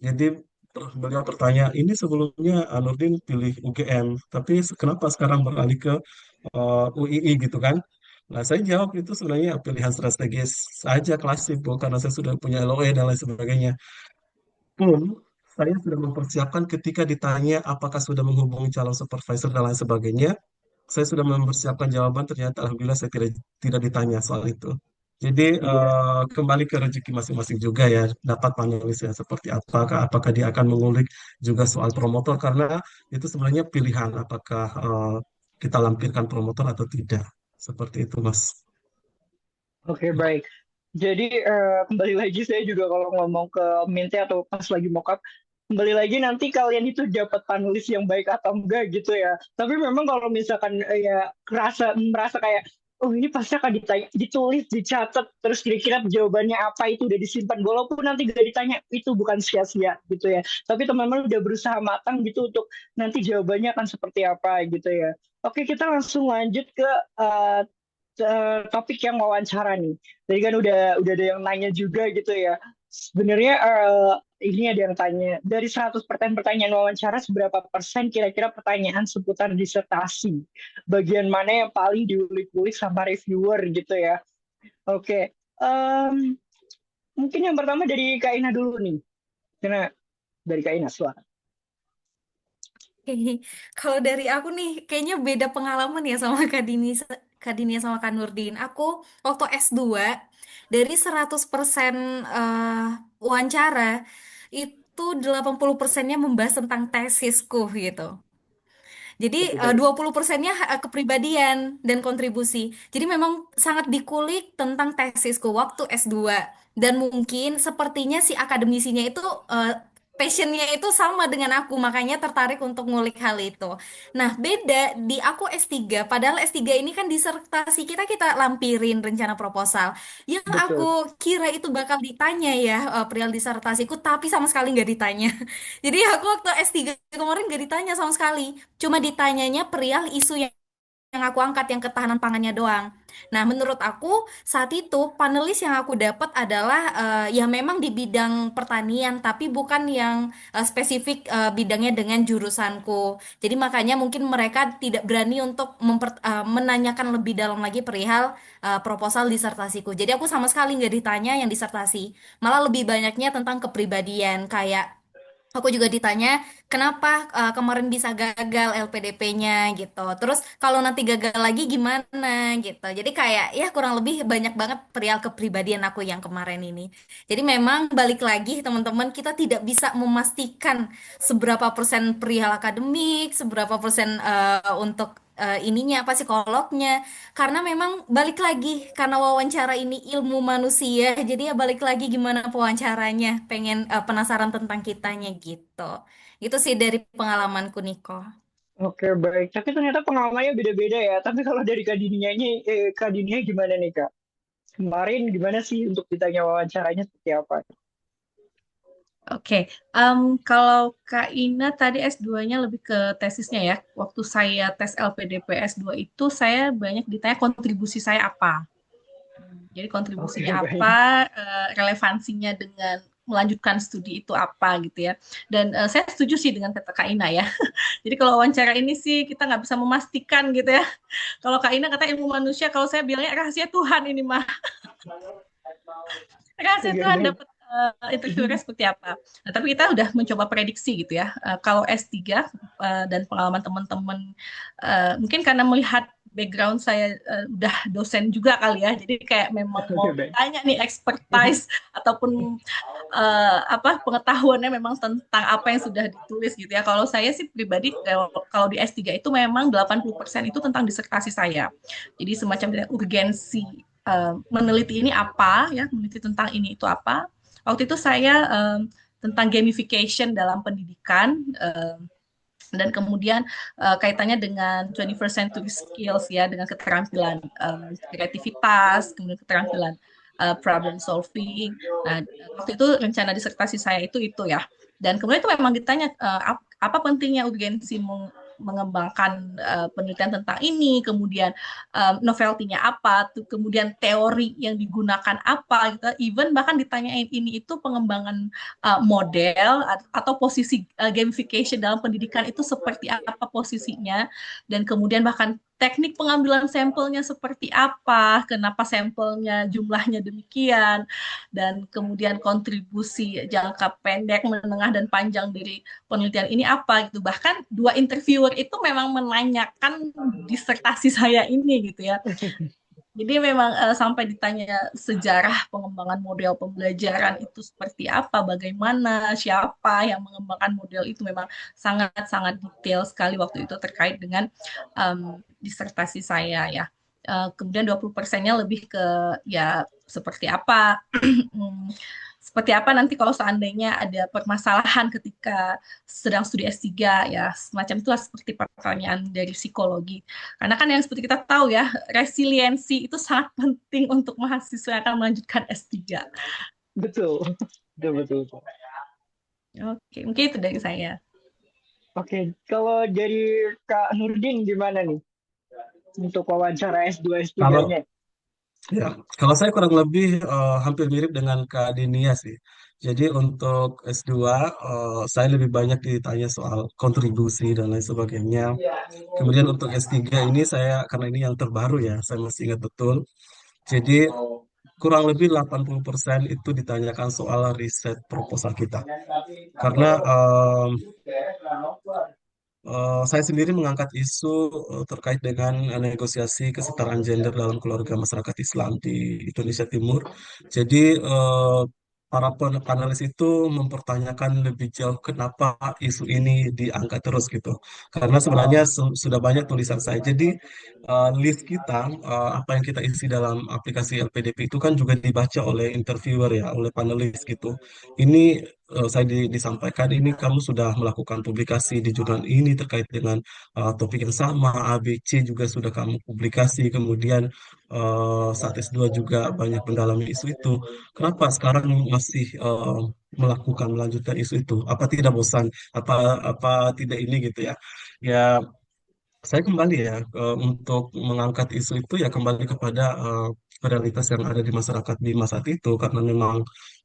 S3: Jadi beliau bertanya, ini sebelumnya Nurdin pilih UGM, tapi kenapa sekarang beralih ke UII gitu kan? Nah, saya jawab itu sebenarnya pilihan strategis saja klasik, Bu, karena saya sudah punya LOE dan lain sebagainya. Pun saya sudah mempersiapkan ketika ditanya apakah sudah menghubungi calon supervisor dan lain sebagainya, saya sudah mempersiapkan jawaban, ternyata alhamdulillah saya tidak ditanya soal itu. Jadi
S1: Iya.
S3: kembali ke rezeki masing-masing juga ya, dapat panelis yang seperti apakah dia akan mengulik juga soal promotor karena itu sebenarnya pilihan apakah kita lampirkan promotor atau tidak. Seperti itu, Mas.
S1: Oke, baik. Jadi kembali lagi saya juga kalau ngomong ke Minte atau pas lagi mock up, kembali lagi nanti kalian itu dapat panelis yang baik atau enggak gitu ya. Tapi memang kalau misalkan ya merasa kayak oh ini pasti akan ditanya, ditulis, dicatat, terus kira-kira jawabannya apa itu udah disimpan. Walaupun nanti gak ditanya, itu bukan sia-sia gitu ya. Tapi teman-teman udah berusaha matang gitu untuk nanti jawabannya akan seperti apa gitu ya. Oke, kita langsung lanjut ke topik yang wawancara nih. Tadi kan udah ada yang nanya juga gitu ya. Sebenarnya ini ada yang tanya, dari 100 pertanyaan wawancara, seberapa persen kira-kira pertanyaan seputar disertasi? Bagian mana yang paling diulik-ulik sama reviewer gitu ya? Oke, mungkin yang pertama dari Kak Ina dulu nih. Karena dari Kak Ina, silakan.
S2: Oke, kalau dari aku nih, kayaknya beda pengalaman ya sama Kak Dini sama Kak Nurdin. Aku waktu S2, dari 100% wawancara, itu 80%-nya membahas tentang tesisku gitu. Jadi
S1: Oke, baik.
S2: 20%-nya kepribadian dan kontribusi. Jadi memang sangat dikulik tentang tesisku waktu S2. Dan mungkin sepertinya si akademisinya itu passionnya itu sama dengan aku, makanya tertarik untuk ngulik hal itu. Nah, beda di aku S3, padahal S3 ini kan disertasi kita lampirin rencana proposal. Yang
S1: Betul.
S2: aku kira itu bakal ditanya ya, perihal disertasiku, tapi sama sekali nggak ditanya. Jadi aku waktu S3 kemarin nggak ditanya sama sekali. Cuma ditanyanya perihal isu yang aku angkat, yang ketahanan pangannya doang. Nah, menurut aku saat itu panelis yang aku dapat adalah yang memang di bidang pertanian, tapi bukan yang spesifik bidangnya dengan jurusanku. Jadi makanya mungkin mereka tidak berani untuk menanyakan lebih dalam lagi perihal proposal disertasiku. Jadi aku sama sekali nggak ditanya yang disertasi. Malah lebih banyaknya tentang kepribadian, kayak aku juga ditanya kenapa kemarin bisa gagal LPDP-nya gitu. Terus kalau nanti gagal lagi gimana gitu. Jadi kayak ya kurang lebih banyak banget perihal kepribadian aku yang kemarin ini. Jadi memang balik lagi teman-teman, kita tidak bisa memastikan seberapa persen perihal akademik, seberapa persen untuk ininya apa psikolognya. Karena memang balik lagi, karena wawancara ini ilmu manusia, jadi ya balik lagi gimana pewawancaranya, pengen penasaran tentang kitanya gitu. Itu sih dari pengalamanku, Niko.
S1: Oke, baik. Tapi ternyata pengalamannya beda-beda ya. Tapi kalau dari Kak Dinia gimana nih, Kak? Kemarin gimana sih untuk ditanya wawancaranya seperti apa?
S4: Oke, kalau Kak Ina tadi S2-nya lebih ke tesisnya ya. Waktu saya tes LPDP S2 itu saya banyak ditanya kontribusi saya apa. Jadi
S1: Oke,
S4: kontribusinya
S1: baik.
S4: apa, relevansinya dengan melanjutkan studi itu apa gitu ya. Dan saya setuju sih dengan kata Kak Ina ya. Jadi kalau wawancara ini sih kita nggak bisa memastikan gitu ya. Kalau Kak Ina kata ilmu manusia, kalau saya bilangnya rahasia Tuhan ini mah. Rahasia
S1: Oke,
S4: Tuhan
S1: baik.
S4: dapat interviewernya seperti apa. Nah, tapi kita udah mencoba prediksi gitu ya. Kalau S3 dan pengalaman teman-teman, mungkin karena melihat background saya udah dosen juga kali ya, jadi kayak memang
S1: Oke,
S4: mau
S1: baik.
S4: ditanya nih expertise ataupun apa pengetahuannya memang tentang apa yang sudah ditulis gitu ya. Kalau saya sih pribadi kalau di S3 itu memang 80% itu tentang disertasi saya. Jadi semacam urgensi meneliti ini apa ya, meneliti tentang ini itu apa. Waktu itu saya tentang gamification dalam pendidikan dan kemudian kaitannya dengan 21st century skills ya, dengan keterampilan kreativitas, kemudian keterampilan problem solving. Nah, waktu itu rencana disertasi saya itu ya. Dan kemudian itu memang ditanya apa pentingnya urgensi mengembangkan penelitian tentang ini, kemudian novelty-nya apa, tuh, kemudian teori yang digunakan apa, gitu. Even bahkan ditanyain ini itu pengembangan model atau posisi gamification dalam pendidikan itu seperti apa posisinya, dan kemudian bahkan teknik pengambilan sampelnya seperti apa, kenapa sampelnya jumlahnya demikian, dan kemudian kontribusi jangka pendek, menengah, dan panjang dari penelitian ini apa gitu. Bahkan dua interviewer itu memang menanyakan disertasi saya ini gitu ya. Jadi memang sampai ditanya sejarah pengembangan model pembelajaran itu seperti apa, bagaimana, siapa yang mengembangkan model itu, memang sangat-sangat detail sekali waktu itu terkait dengan disertasi saya ya. Kemudian 20%-nya lebih ke ya seperti apa seperti apa nanti kalau seandainya ada permasalahan ketika sedang studi S3 ya, semacam itulah seperti pertanyaan dari psikologi. Karena kan yang seperti kita tahu ya, resiliensi itu sangat penting untuk mahasiswa yang akan melanjutkan S3.
S1: Betul. Betul, betul, betul.
S4: Oke, mungkin itu dari saya.
S1: Oke, kalau dari Kak Nurdin gimana nih untuk wawancara S2
S3: Kalau
S1: S3-nya?
S3: Ya, kalau saya kurang lebih hampir mirip dengan Kak Dinia sih. Jadi untuk S2, saya lebih banyak ditanya soal kontribusi dan lain sebagainya. Kemudian untuk S3 ini saya, karena ini yang terbaru ya, saya masih ingat betul. Jadi kurang lebih 80% itu ditanyakan soal riset proposal kita. Karena saya sendiri mengangkat isu terkait dengan negosiasi kesetaraan gender dalam keluarga masyarakat Islam di Indonesia Timur. Jadi para panelis itu mempertanyakan lebih jauh kenapa isu ini diangkat terus gitu. Karena sebenarnya sudah banyak tulisan saya. Jadi list kita, apa yang kita isi dalam aplikasi LPDP itu kan juga dibaca oleh interviewer ya, oleh panelis gitu. Ini saya disampaikan ini kamu sudah melakukan publikasi di jurnal ini terkait dengan topik yang sama, A, B, C juga sudah kamu publikasi, kemudian saat S2 juga banyak mendalami isu itu. Kenapa sekarang masih melanjutkan isu itu? Apa tidak bosan? Apa apa tidak ini gitu ya? Ya saya kembali ya untuk mengangkat isu itu ya kembali kepada realitas yang ada di masyarakat di masa itu karena memang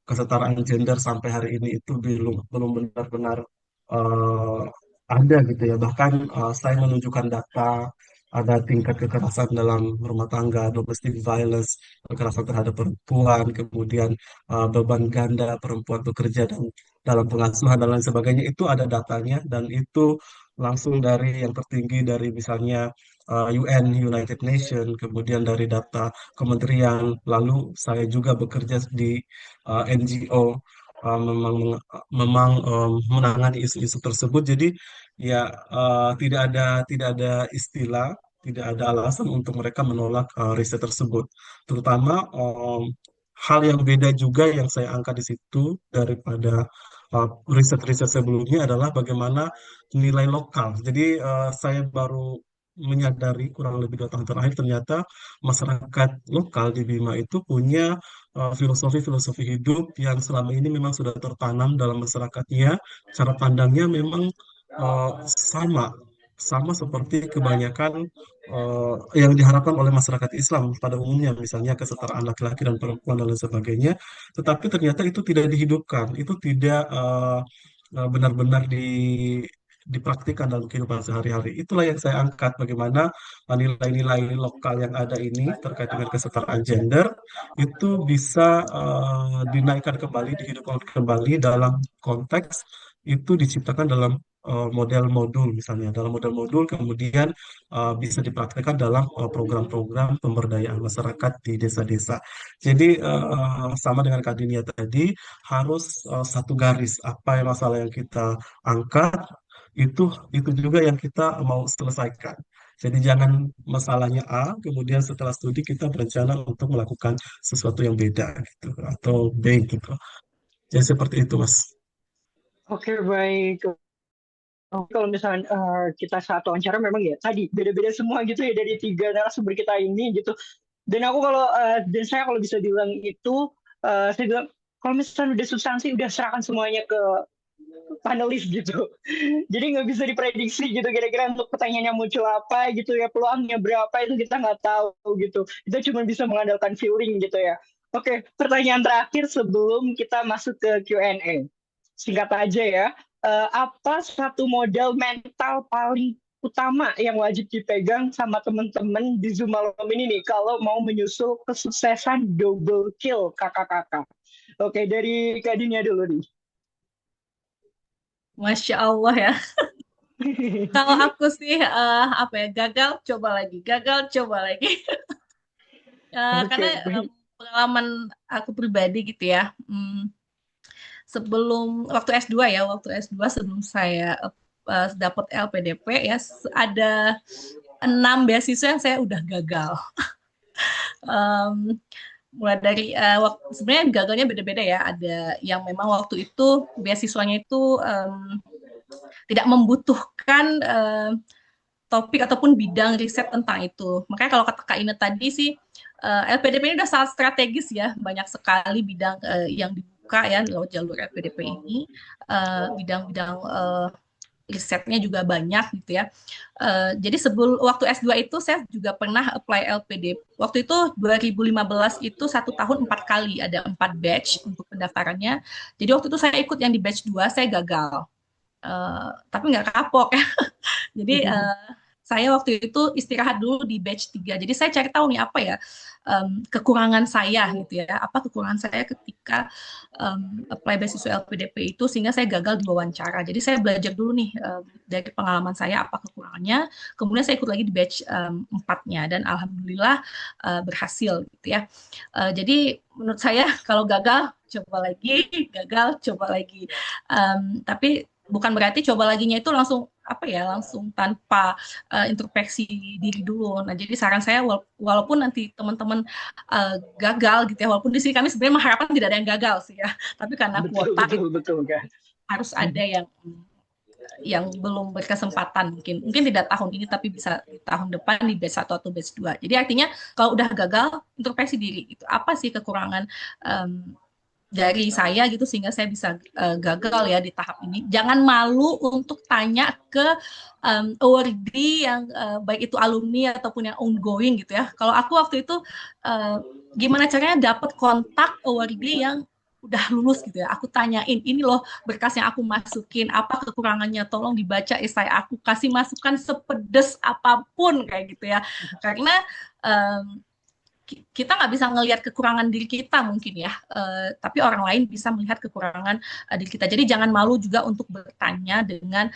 S3: kesetaraan gender sampai hari ini itu belum belum benar-benar eh, ada gitu ya. Bahkan saya menunjukkan data ada tingkat kekerasan dalam rumah tangga, domestic violence, kekerasan terhadap perempuan, kemudian beban ganda perempuan bekerja dan dalam pengasuhan dan lain sebagainya itu ada datanya dan itu langsung dari yang tertinggi dari misalnya UN, United Nations, kemudian dari data kementerian, lalu saya juga bekerja di NGO, memang menangani isu-isu tersebut. Jadi ya tidak ada istilah, tidak ada alasan untuk mereka menolak riset tersebut. Terutama hal yang beda juga yang saya angkat di situ daripada riset-riset sebelumnya adalah bagaimana nilai lokal. Jadi saya baru menyadari kurang lebih 2 tahun terakhir ternyata masyarakat lokal di Bima itu punya filosofi-filosofi hidup yang selama ini memang sudah tertanam dalam masyarakatnya. Cara pandangnya memang sama, sama seperti kebanyakan yang diharapkan oleh masyarakat Islam pada umumnya, misalnya kesetaraan laki-laki dan perempuan dan lain sebagainya. Tetapi ternyata itu tidak dihidupkan, itu tidak benar-benar dipraktikkan dalam kehidupan sehari-hari. Itulah yang saya angkat, bagaimana nilai-nilai lokal yang ada ini terkait dengan kesetaraan gender itu bisa dinaikkan kembali, dihidupkan kembali dalam konteks itu diciptakan dalam model modul misalnya. Dalam model modul kemudian bisa dipraktikkan dalam program-program pemberdayaan masyarakat di desa-desa. Jadi sama dengan Kak Dinia tadi, harus satu garis apa yang masalah yang kita angkat itu itu juga yang kita mau selesaikan. Jadi jangan masalahnya A, kemudian setelah studi kita berencana untuk melakukan sesuatu yang beda gitu atau B gitu. Jadi seperti itu, Mas.
S1: Oke, baik. Kalau misalnya kita saat wawancara memang ya tadi beda-beda semua gitu ya dari tiga narasumber kita ini gitu. Dan aku kalau dan saya kalau bisa bilang itu saya bilang kalau misalnya udah substansi udah serahkan semuanya ke panelis gitu. Jadi nggak bisa diprediksi gitu kira-kira untuk pertanyaannya muncul apa gitu ya peluangnya berapa itu kita nggak tahu gitu. Kita cuma bisa mengandalkan feeling gitu ya. Oke, pertanyaan terakhir sebelum kita masuk ke Q&A. Singkat aja ya, apa satu modal mental paling utama yang wajib dipegang sama teman-teman di Zoom malam ini nih kalau mau menyusul kesuksesan double kill kakak-kakak. Oke, dari Kak Dinia dulu nih.
S4: Masya Allah ya. Kalau aku sih apa ya, gagal coba lagi.
S1: Oke,
S4: Karena
S1: baik.
S4: pengalaman aku pribadi gitu ya. Sebelum waktu S2 ya, waktu S2 sebelum saya dapat LPDP ya, ada 6 beasiswa yang saya udah gagal. Em, mulai dari sebenarnya gagalnya beda-beda ya. Ada yang memang waktu itu beasiswanya itu tidak membutuhkan topik ataupun bidang riset tentang itu. Makanya kalau kata Kak Ine tadi sih, LPDP ini udah sangat strategis ya, banyak sekali bidang yang dibuka ya lewat jalur LPDP ini, bidang-bidang risetnya juga banyak gitu ya. Jadi sebelum waktu S2 itu saya juga pernah apply LPDP. Waktu itu 2015 itu 1 tahun 4 kali, ada 4 batch untuk pendaftarannya. Jadi waktu itu saya ikut yang di batch 2, saya gagal. Tapi nggak kapok ya. Jadi saya waktu itu istirahat dulu di batch 3. Jadi saya cari tahu nih apa ya kekurangan saya gitu ya. Apa kekurangan saya ketika apply beasiswa LPDP itu sehingga saya gagal di wawancara. Jadi saya belajar dulu nih dari pengalaman saya apa kekurangannya. Kemudian saya ikut lagi di batch 4-nya dan alhamdulillah berhasil gitu ya. Jadi menurut saya kalau gagal coba lagi, gagal coba lagi. Tapi bukan berarti coba laginya itu langsung apa ya langsung tanpa introspeksi diri dulu. Nah, jadi saran saya walaupun nanti teman-teman gagal gitu ya, walaupun di sini kami sebenarnya mengharapkan tidak ada yang gagal sih ya, tapi karena
S1: Betul,
S4: kuota
S1: betul, betul, kan.
S4: harus ada yang belum berkesempatan mungkin tidak tahun ini tapi bisa di tahun depan di batch 1 atau batch 2. Jadi artinya kalau udah gagal introspeksi diri gitu. Apa sih kekurangan dari saya gitu sehingga saya bisa gagal ya di tahap ini. Jangan malu untuk tanya ke awardee yang baik itu alumni ataupun yang ongoing gitu ya. Kalau aku waktu itu gimana caranya dapat kontak awardee yang udah lulus gitu ya. Aku tanyain, ini loh berkas yang aku masukin, apa kekurangannya, tolong dibaca esai aku, kasih masukan sepedes apapun kayak gitu ya. Karena kita nggak bisa ngelihat kekurangan diri kita mungkin ya, tapi orang lain bisa melihat kekurangan diri kita. Jadi jangan malu juga untuk bertanya dengan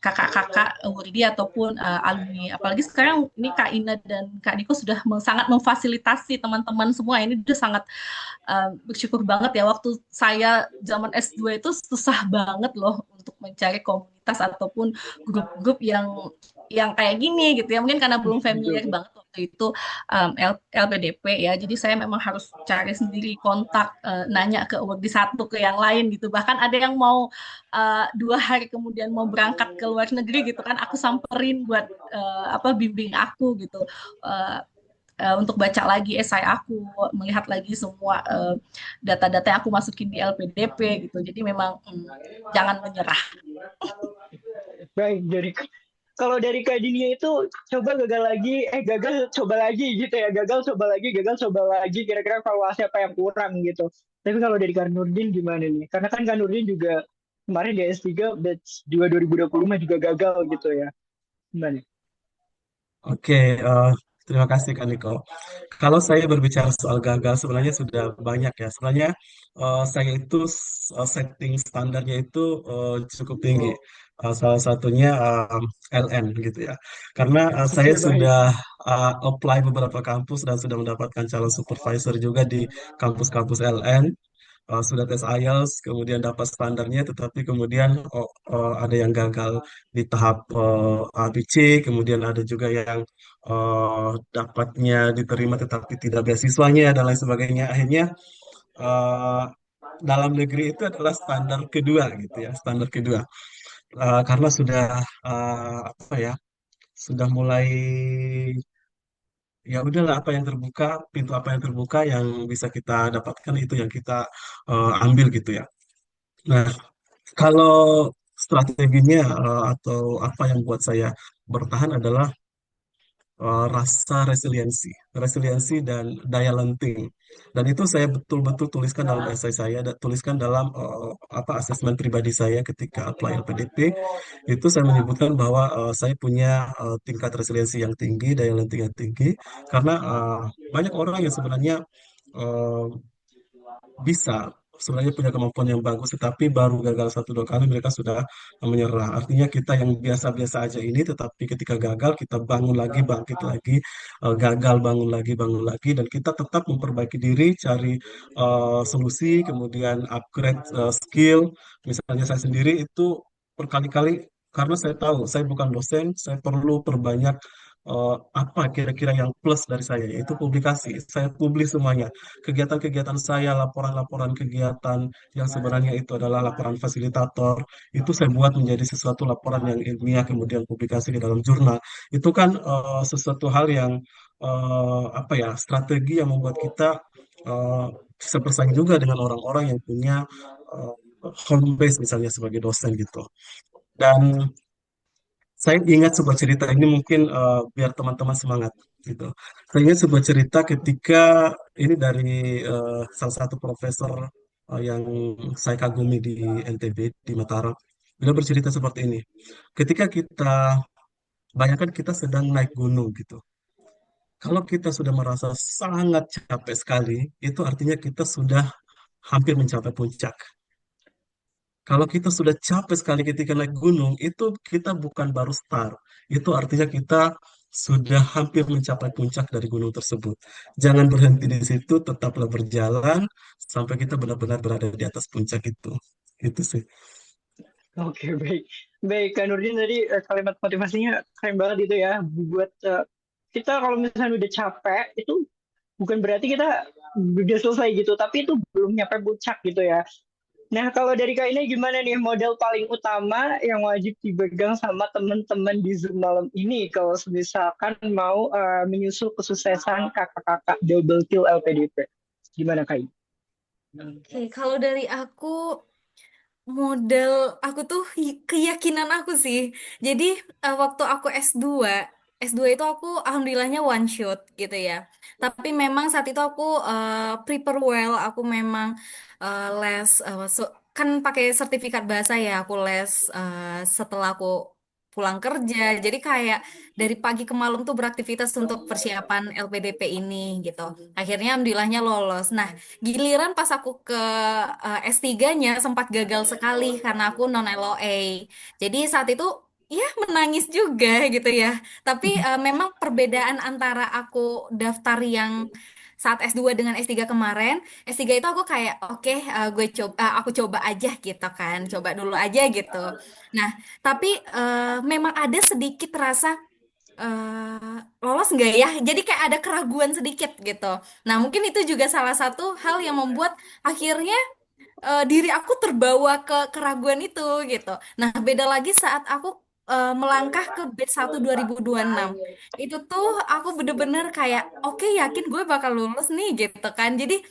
S4: kakak-kakak awardee ataupun alumni. Apalagi sekarang ini Kak Ina dan Kak Niko sudah sangat memfasilitasi teman-teman semua. Ini udah sangat bersyukur banget ya. Waktu saya zaman S2 itu susah banget loh untuk mencari komunitas ataupun grup-grup yang kayak gini gitu ya. Mungkin karena belum familiar banget waktu itu LPDP ya. Jadi saya memang harus cari sendiri kontak, nanya ke awardee satu ke yang lain gitu. Bahkan ada yang mau 2 hari kemudian mau berangkat ke luar negeri gitu kan, aku samperin buat bimbing aku gitu. Untuk baca lagi esai aku, melihat lagi semua data-data yang aku masukin di LPDP gitu. Jadi memang jangan menyerah.
S1: Baik, jadi kalau dari Kak Dinia itu coba gagal coba lagi gitu ya, gagal coba lagi, kira-kira evaluasi apa yang kurang gitu. Tapi kalau dari Kak Nurdin gimana nih? Karena kan Kak Nurdin juga kemarin di S3 batch 2 2025 juga gagal gitu ya. Gimana?
S3: Oke, terima kasih Kak Niko. Kalau saya berbicara soal gagal, sebenarnya sudah banyak ya. Sebenarnya saya itu setting standarnya itu cukup tinggi. Salah satunya LN gitu ya. Karena saya
S1: Oke, baik.
S3: sudah apply beberapa kampus dan sudah mendapatkan calon supervisor juga di kampus-kampus LN. Sudah tes IELTS, kemudian dapat standarnya, tetapi kemudian ada yang gagal di tahap ABC, kemudian ada juga yang dapatnya diterima tetapi tidak beasiswanya dan lain sebagainya. Akhirnya eh, dalam negeri itu adalah standar kedua gitu ya, standar kedua. Karena sudah apa ya, sudah mulai ya udahlah apa yang terbuka, pintu apa yang terbuka yang bisa kita dapatkan itu yang kita ambil gitu ya. Nah, kalau strateginya atau apa yang buat saya bertahan adalah rasa resiliensi dan daya lenting. Dan itu saya betul-betul tuliskan dalam esai saya, tuliskan dalam apa asesmen pribadi saya ketika apply LPDP. Itu saya menyebutkan bahwa saya punya tingkat resiliensi yang tinggi, daya lenting yang tinggi, karena banyak orang yang sebenarnya eh, bisa sebenarnya punya kemampuan yang bagus, tetapi baru gagal 1 2 kali mereka sudah menyerah. Artinya kita yang biasa-biasa aja ini, tetapi ketika gagal kita bangun lagi, bangkit lagi, gagal bangun lagi, dan kita tetap memperbaiki diri, cari solusi, kemudian upgrade skill. Misalnya saya sendiri itu berkali-kali karena saya tahu saya bukan dosen, saya perlu perbanyak apa kira-kira yang plus dari saya, yaitu publikasi. Saya publis semuanya. Kegiatan-kegiatan saya, laporan-laporan kegiatan yang sebenarnya itu adalah laporan fasilitator, itu saya buat menjadi sesuatu laporan yang ilmiah, kemudian publikasi di dalam jurnal. Itu kan sesuatu hal yang apa ya, strategi yang membuat kita eh, bisa bersaing juga dengan orang-orang yang punya eh, home base misalnya sebagai dosen gitu. Dan saya ingat sebuah cerita ini mungkin biar teman-teman semangat gitu. Saya ingat sebuah cerita ketika ini dari salah satu profesor yang saya kagumi di NTB di Mataram. Beliau bercerita seperti ini. Ketika kita bayangkan kita sedang naik gunung gitu. Kalau kita sudah merasa sangat capek sekali, itu artinya kita sudah hampir mencapai puncak. Kalau kita sudah capek sekali ketika naik gunung, itu kita bukan baru start. Itu artinya kita sudah hampir mencapai puncak dari gunung tersebut. Jangan berhenti di situ, tetaplah berjalan sampai kita benar-benar berada di atas puncak itu. Itu sih.
S1: Oke, baik. Baik, Kak Nurdin tadi kalimat motivasinya keren banget itu ya. Buat kita kalau misalnya udah capek, itu bukan berarti kita udah selesai gitu, tapi itu belum nyampe puncak gitu ya. Nah, kalau dari Kak ini gimana nih model paling utama yang wajib dipegang sama teman-teman di Zoom malam ini kalau misalkan mau menyusul kesuksesan kakak-kakak Double Kill LPDP? Gimana Kak?
S2: Oke, kalau dari aku model aku tuh keyakinan aku sih. Jadi waktu aku S2 itu aku alhamdulillahnya one shot gitu ya. Tapi memang saat itu aku prepare well, aku memang les kan pakai sertifikat bahasa ya, aku les setelah aku pulang kerja. Jadi kayak dari pagi ke malam tuh beraktivitas untuk persiapan LPDP ini gitu. Akhirnya alhamdulillahnya lolos. Nah, giliran pas aku ke S3-nya sempat gagal sekali karena aku non LOA. Jadi saat itu ya menangis juga gitu ya. Tapi memang perbedaan antara aku daftar yang saat S2 dengan S3 kemarin, S3 itu aku kayak oke, aku coba aja gitu kan. Coba dulu aja gitu. Nah, tapi memang ada sedikit rasa lolos nggak ya? Jadi kayak ada keraguan sedikit gitu. Nah, mungkin itu juga salah satu hal yang membuat akhirnya diri aku terbawa ke keraguan itu gitu. Nah, beda lagi saat aku melangkah ke batch 1 2026. Itu tuh aku bener-bener kayak oke, yakin gue bakal lulus nih gitu kan. Jadi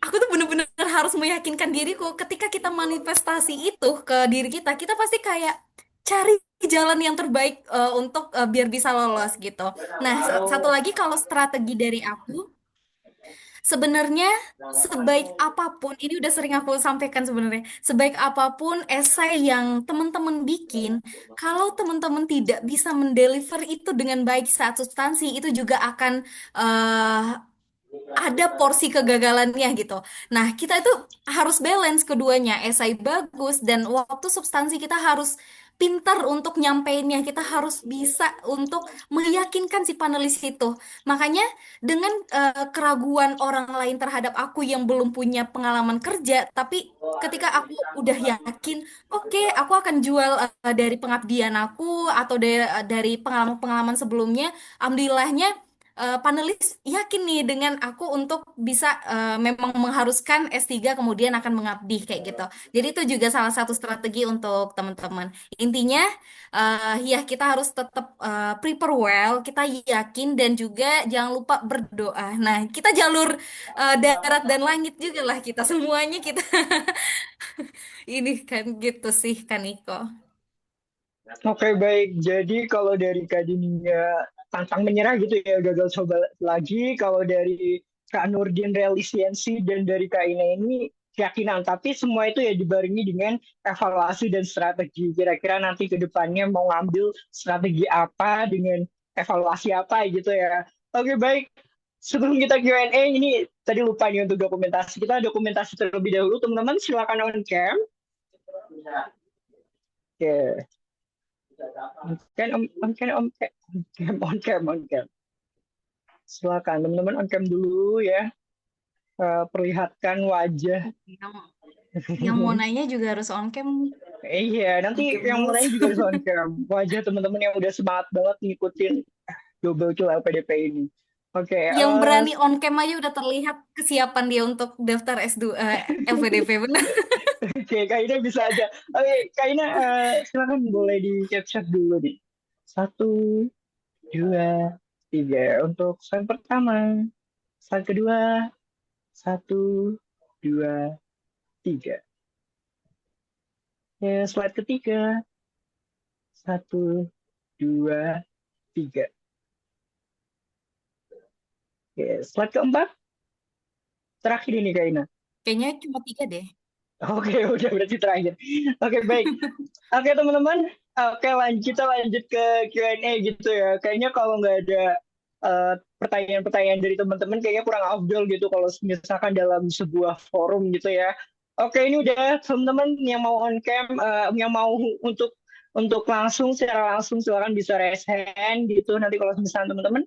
S2: aku tuh bener-bener harus meyakinkan diriku ketika kita manifestasi itu ke diri kita, kita pasti kayak cari jalan yang terbaik untuk biar bisa lolos gitu. Nah, satu lagi kalau strategi dari aku, sebenarnya sebaik apapun, ini udah sering aku sampaikan sebenarnya, sebaik apapun esai yang teman-teman bikin, kalau teman-teman tidak bisa mendeliver itu dengan baik saat substansi, itu juga akan eh, ada porsi kegagalannya gitu. Nah, kita itu harus balance keduanya, esai bagus dan waktu substansi kita harus pintar untuk nyampeinnya. Kita harus bisa untuk meyakinkan si panelis itu. Makanya dengan keraguan orang lain terhadap aku yang belum punya pengalaman kerja, tapi ketika aku udah yakin, oke, aku akan jual dari pengabdian aku atau dari pengalaman-pengalaman sebelumnya, alhamdulillahnya panelis yakin nih dengan aku untuk bisa memang mengharuskan S3 kemudian akan mengabdi kayak gitu. Jadi itu juga salah satu strategi untuk teman-teman. Intinya ya kita harus tetap prepare well, kita yakin dan juga jangan lupa berdoa. Nah, kita jalur darat dan langit juga lah kita semuanya kita ini kan gitu sih kan Niko.
S1: Oke, baik. Jadi kalau dari Kak Dinia pantang menyerah gitu ya, gagal coba lagi. Kalau dari Kak Nurdin relisiensi dan dari Kak Ina ini keyakinan. Tapi semua itu ya dibarengi dengan evaluasi dan strategi. Kira-kira nanti ke depannya mau ngambil strategi apa dengan evaluasi apa gitu ya. Oke, baik. Sebelum kita Q&A, ini tadi lupa nih untuk dokumentasi. Kita dokumentasi terlebih dahulu. Teman-teman silakan on cam. Oke. On cam. Silakan teman-teman on cam dulu ya. Perlihatkan wajah.
S2: Yang mau nanya juga harus on cam.
S1: Iya, nanti
S2: Oke,
S1: yang
S2: Bos.
S1: lain juga harus on cam. Wajah teman-teman yang udah semangat banget ngikutin double kill LPDP ini. Oke,
S2: Yang berani on cam aja udah terlihat kesiapan dia untuk daftar S2 LPDP, benar.
S1: oke, Kak Ina bisa aja. Oke, Kak Ina, silakan boleh di capture dulu nih. 1, 2, 3. Untuk slide pertama, slide kedua, 1, 2, 3. Ya, slide ketiga, 1, 2, 3. Oke, slide keempat, terakhir ini Kak Ina.
S2: Kayaknya cuma 3 deh.
S1: Oke, udah berarti terakhir. Oke, baik. Oke, teman-teman. Oke, kita lanjut ke Q&A gitu ya. Kayaknya kalau nggak ada pertanyaan-pertanyaan dari teman-teman, kayaknya kurang afdol gitu kalau misalkan dalam sebuah forum gitu ya. Oke, ini udah teman-teman yang mau on cam, yang mau untuk langsung secara langsung silakan bisa raise hand gitu. Nanti kalau misalnya teman-teman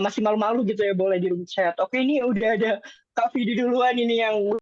S1: masih malu-malu gitu ya boleh di room chat. Oke, ini udah ada Kak Vidi duluan ini yang